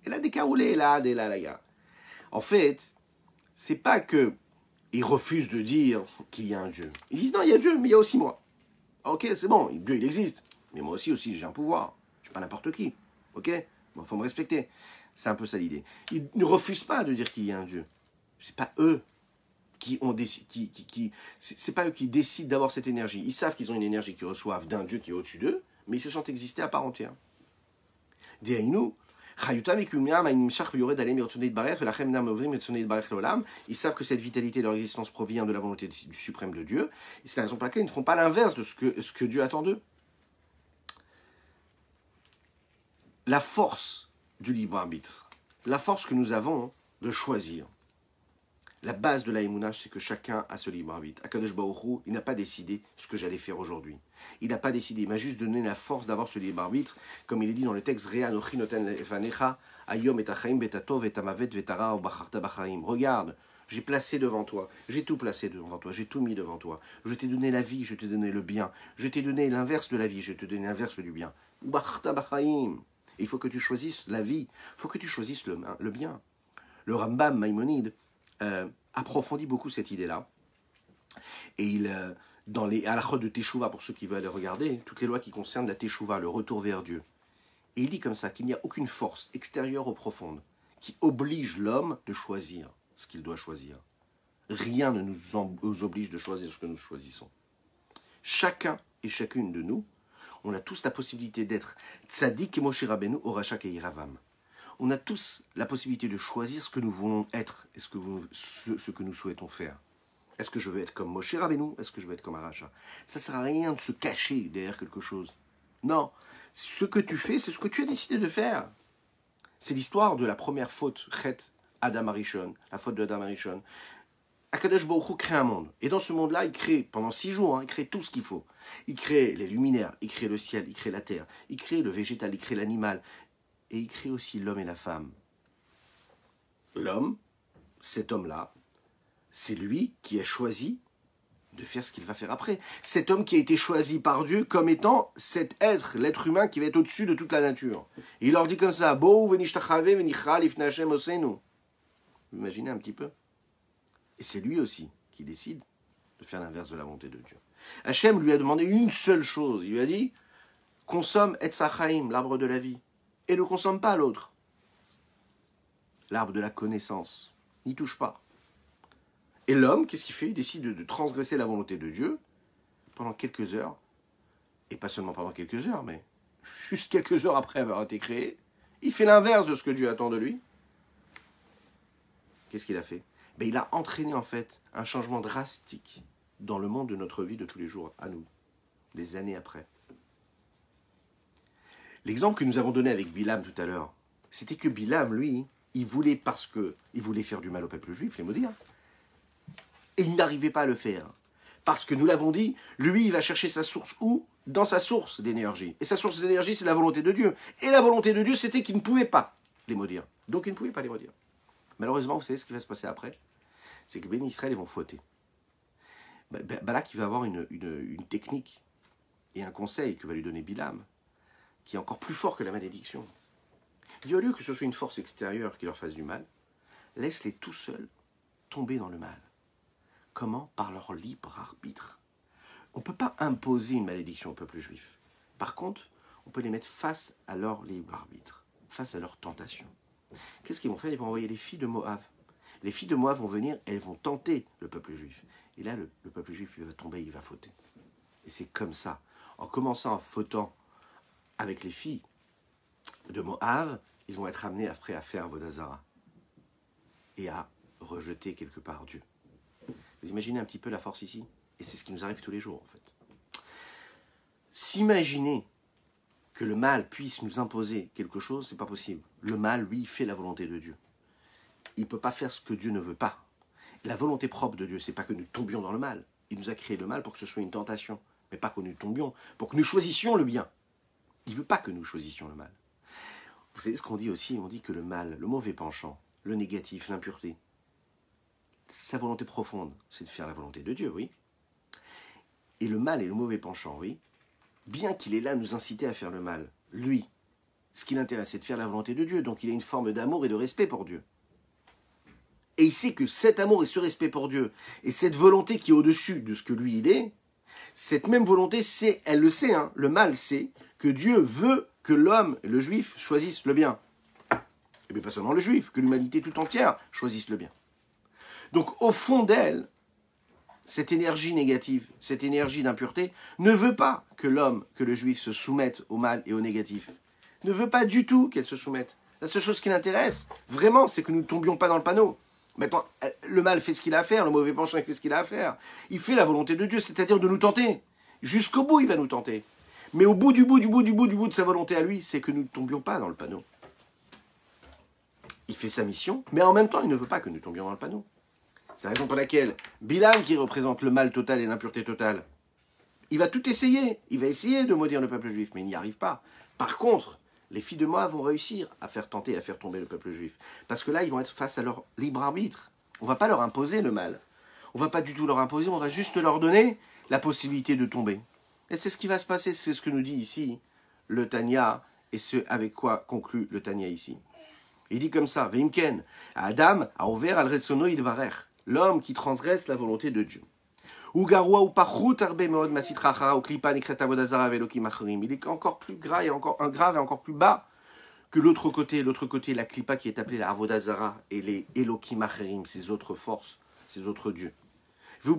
Et là, des Kaoulé, là, des là. En fait, c'est pas que ils refusent de dire qu'il y a un Dieu. Ils disent non, il y a Dieu, mais il y a aussi moi. Ok, c'est bon, Dieu il existe, mais moi aussi j'ai un pouvoir. Je suis pas n'importe qui. Ok, bon, faut me respecter. C'est un peu ça l'idée. Ils ne refusent pas de dire qu'il y a un Dieu. C'est pas eux qui ont c'est pas eux qui décident d'avoir cette énergie. Ils savent qu'ils ont une énergie qu'ils reçoivent d'un Dieu qui est au-dessus d'eux, mais ils se sentent exister à part entière. Ils savent que cette vitalité, leur existence provient de la volonté du suprême de Dieu. Et c'est la raison pour laquelle ils ne font pas l'inverse de ce que Dieu attend d'eux. La force du libre arbitre, la force que nous avons de choisir. La base de la Emouna, c'est que chacun a ce libre arbitre. Akadosh Baruch Hu, il n'a pas décidé ce que j'allais faire aujourd'hui. Il n'a pas décidé, il m'a juste donné la force d'avoir ce libre arbitre, comme il est dit dans le texte Re'anochi noten lefanecha ayom et achaim betatov et amavet vetara ou bacharta bachaim. Regarde, j'ai placé devant toi, j'ai tout placé devant toi, j'ai tout mis devant toi. Je t'ai donné la vie, je t'ai donné le bien. Je t'ai donné l'inverse de la vie, je t'ai donné l'inverse du bien. Bacharta bachaim. Il faut que tu choisisses la vie, il faut que tu choisisses le bien. Le Rambam Maïmonide approfondit beaucoup cette idée-là. Et il, dans les halachot de Teshuvah, pour ceux qui veulent aller regarder, toutes les lois qui concernent la Teshuvah, le retour vers Dieu. Et il dit comme ça qu'il n'y a aucune force extérieure ou profonde qui oblige l'homme de choisir ce qu'il doit choisir. Rien ne nous oblige de choisir ce que nous choisissons. Chacun et chacune de nous, on a tous la possibilité d'être Tzadik et Moshe Rabbeinu, Orachak et Iravam. On a tous la possibilité de choisir ce que nous voulons être et ce que nous souhaitons faire. Est-ce que je veux être comme Moshe Rabbeinu? Est-ce que je veux être comme Aracha? Ça ne sert à rien de se cacher derrière quelque chose. Non, ce que tu fais, c'est ce que tu as décidé de faire. C'est l'histoire de la première faute, Chet Adam Arishon, la faute de Adam Arishon. Akadosh Baruch Hu crée un monde. Et dans ce monde-là, il crée, pendant 6 jours, il crée tout ce qu'il faut. Il crée les luminaires, il crée le ciel, il crée la terre, il crée le végétal, il crée l'animal. Et il crée aussi l'homme et la femme. L'homme, cet homme-là, c'est lui qui a choisi de faire ce qu'il va faire après. Cet homme qui a été choisi par Dieu comme étant cet être, l'être humain qui va être au-dessus de toute la nature. Et il leur dit comme ça, Bo venishtachave venichal ifnei Hashem osenu. Imaginez un petit peu. Et c'est lui aussi qui décide de faire l'inverse de la volonté de Dieu. Hashem lui a demandé une seule chose. Il lui a dit, consomme Etz Hachaim, l'arbre de la vie. Et ne consomme pas l'autre. L'arbre de la connaissance. N'y touche pas. Et l'homme, qu'est-ce qu'il fait? Il décide de transgresser la volonté de Dieu pendant quelques heures. Et pas seulement pendant quelques heures, mais juste quelques heures après avoir été créé. Il fait l'inverse de ce que Dieu attend de lui. Qu'est-ce qu'il a fait? Il a entraîné en fait un changement drastique dans le monde de notre vie de tous les jours, à nous, des années après. L'exemple que nous avons donné avec Bilam tout à l'heure, c'était que Bilam, lui, il voulait, parce qu'il voulait faire du mal au peuple juif, les maudire, et il n'arrivait pas à le faire. Parce que nous l'avons dit, lui, il va chercher sa source où? Dans sa source d'énergie. Et sa source d'énergie, c'est la volonté de Dieu. Et la volonté de Dieu, c'était qu'il ne pouvait pas les maudire. Donc il ne pouvait pas les maudire. Malheureusement, vous savez ce qui va se passer après? C'est que Béni Israël, ils vont fauter. Balak, il va avoir une technique et un conseil que va lui donner Bilam, qui est encore plus fort que la malédiction. Il dit, au lieu que ce soit une force extérieure qui leur fasse du mal, laisse-les tout seuls tomber dans le mal. Comment? Par leur libre arbitre. On ne peut pas imposer une malédiction au peuple juif. Par contre, on peut les mettre face à leur libre arbitre, face à leur tentation. Qu'est-ce qu'ils vont faire? Ils vont envoyer les filles de Moab. Les filles de Moab vont venir, elles vont tenter le peuple juif. Et là, le peuple juif, il va tomber, il va fauter. Et c'est comme ça. En commençant en fautant avec les filles de Moab, ils vont être amenés après à faire Vodazara et à rejeter quelque part Dieu. Vous imaginez un petit peu la force ici? Et c'est ce qui nous arrive tous les jours, en fait. S'imaginer que le mal puisse nous imposer quelque chose, c'est pas possible. Le mal, lui, fait la volonté de Dieu. Il ne peut pas faire ce que Dieu ne veut pas. La volonté propre de Dieu, c'est pas que nous tombions dans le mal. Il nous a créé le mal pour que ce soit une tentation, mais pas que nous tombions, pour que nous choisissions le bien. Il ne veut pas que nous choisissions le mal. Vous savez ce qu'on dit aussi? On dit que le mal, le mauvais penchant, le négatif, l'impureté, sa volonté profonde, c'est de faire la volonté de Dieu, oui. Et le mal et le mauvais penchant, oui, bien qu'il est là à nous inciter à faire le mal, lui, ce qui l'intéresse, c'est de faire la volonté de Dieu. Donc il a une forme d'amour et de respect pour Dieu. Et il sait que cet amour et ce respect pour Dieu, et cette volonté qui est au-dessus de ce que lui il est, cette même volonté, elle le sait, hein, le mal sait que Dieu veut que l'homme, le juif, choisisse le bien. Et bien pas seulement le juif, que l'humanité tout entière choisisse le bien. Donc au fond d'elle, cette énergie négative, cette énergie d'impureté, ne veut pas que l'homme, que le juif se soumette au mal et au négatif. Ne veut pas du tout qu'elle se soumette. La seule chose qui l'intéresse, vraiment, c'est que nous ne tombions pas dans le panneau. Maintenant, le mal fait ce qu'il a à faire, le mauvais penchant fait ce qu'il a à faire. Il fait la volonté de Dieu, c'est-à-dire de nous tenter. Jusqu'au bout, il va nous tenter. Mais au bout de sa volonté à lui, c'est que nous ne tombions pas dans le panneau. Il fait sa mission, mais en même temps, il ne veut pas que nous tombions dans le panneau. C'est la raison pour laquelle Bilam, qui représente le mal total et l'impureté totale, il va tout essayer. Il va essayer de maudire le peuple juif, mais il n'y arrive pas. Par contre, les filles de Moab vont réussir à faire tenter, à faire tomber le peuple juif. Parce que là, ils vont être face à leur libre arbitre. On ne va pas leur imposer le mal. On ne va pas du tout leur imposer, on va juste leur donner la possibilité de tomber. Et c'est ce qui va se passer, c'est ce que nous dit ici le Tanya, et ce avec quoi conclut le Tanya ici. Il dit comme ça, Veimken, Adam a ouvert al retsono idvarer, l'homme qui transgresse la volonté de Dieu. Il est encore plus grave et encore plus bas que l'autre côté, la klipa qui est appelée la Avodazara et les Elokim Acherim, ces autres forces, ces autres dieux. Il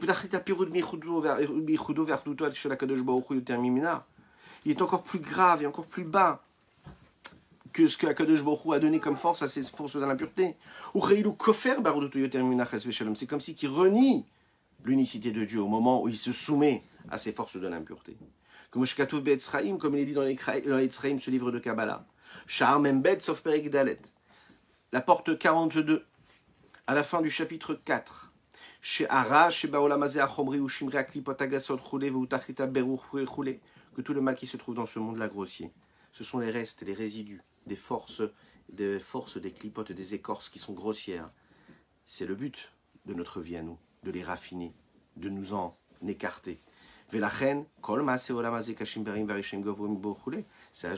est encore plus grave et encore plus bas que ce que Akadosh Baruch Hu a donné comme force à ces forces de l'impureté. C'est comme si il renie l'unicité de Dieu au moment où il se soumet à ces forces de l'impureté. Comme il est dit dans l'Etzraïm, ce livre de Kabbalah. Sha'ar Membet sauf Perek Dalet. La porte 42, à la fin du chapitre 4. Que tout le mal qui se trouve dans ce monde-là grossier, ce sont les restes, les résidus des forces des clipotes, des écorces qui sont grossières. C'est le but de notre vie à nous, de les raffiner, de nous en écarter. C'est la raison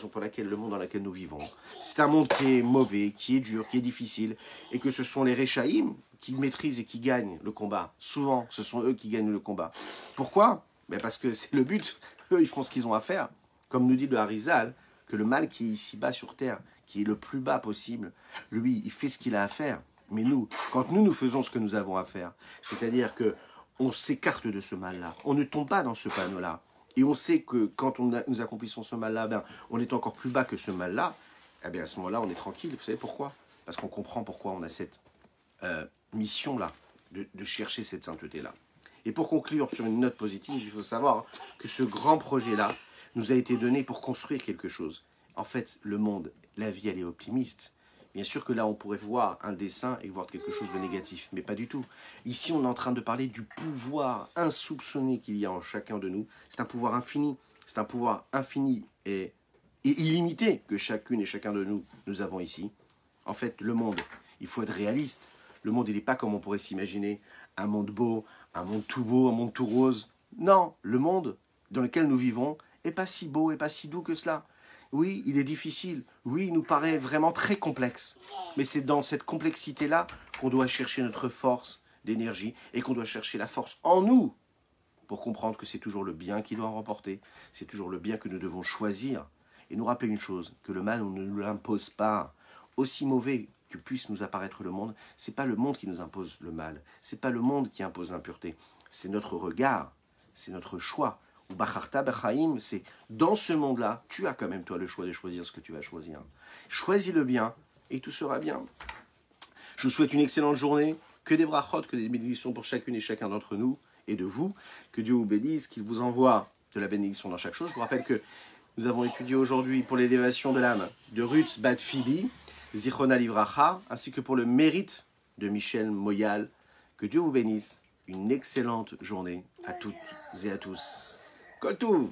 pour laquelle le monde dans lequel nous vivons, c'est un monde qui est mauvais, qui est dur, qui est difficile, et que ce sont les Réchaïm qui maîtrisent et qui gagnent le combat. Souvent, ce sont eux qui gagnent le combat. Pourquoi? Parce que c'est le but. Eux, ils font ce qu'ils ont à faire. Comme nous dit le Harizal, que le mal qui est ici-bas sur terre, qui est le plus bas possible, lui, il fait ce qu'il a à faire. Mais nous, quand nous faisons ce que nous avons à faire, c'est-à-dire que on s'écarte de ce mal-là, on ne tombe pas dans ce panneau-là, et on sait que quand nous accomplissons ce mal-là, on est encore plus bas que ce mal-là, à ce moment-là, on est tranquille. Vous savez pourquoi? Parce qu'on comprend pourquoi on a cette mission-là, de chercher cette sainteté-là. Et pour conclure sur une note positive, il faut savoir que ce grand projet-là nous a été donné pour construire quelque chose. En fait, le monde, la vie, elle est optimiste. Bien sûr que là, on pourrait voir un dessin et voir quelque chose de négatif, mais pas du tout. Ici, on est en train de parler du pouvoir insoupçonné qu'il y a en chacun de nous. C'est un pouvoir infini. C'est un pouvoir infini et illimité que chacune et chacun de nous, nous avons ici. En fait, le monde, il faut être réaliste. Le monde, il n'est pas comme on pourrait s'imaginer, un monde beau, un monde tout beau, un monde tout rose. Non, le monde dans lequel nous vivons est pas si beau et pas si doux que cela. Oui, il est difficile. Oui, il nous paraît vraiment très complexe. Mais c'est dans cette complexité-là qu'on doit chercher notre force d'énergie et qu'on doit chercher la force en nous pour comprendre que c'est toujours le bien qui doit remporter. C'est toujours le bien que nous devons choisir. Et nous rappeler une chose, que le mal, on ne nous l'impose pas. Aussi mauvais que puisse nous apparaître le monde, c'est pas le monde qui nous impose le mal. C'est pas le monde qui impose l'impureté. C'est notre regard, c'est notre choix. Ou Bacharta Bechaim, c'est dans ce monde-là, tu as quand même toi le choix de choisir ce que tu vas choisir. Choisis le bien et tout sera bien. Je vous souhaite une excellente journée, que des brachot, que des bénédictions pour chacune et chacun d'entre nous et de vous. Que Dieu vous bénisse, qu'il vous envoie de la bénédiction dans chaque chose. Je vous rappelle que nous avons étudié aujourd'hui pour l'élévation de l'âme de Ruth Bat Phoebe, Zichona Livracha, ainsi que pour le mérite de Michel Moyal. Que Dieu vous bénisse. Une excellente journée à toutes et à tous. Kol Tuv.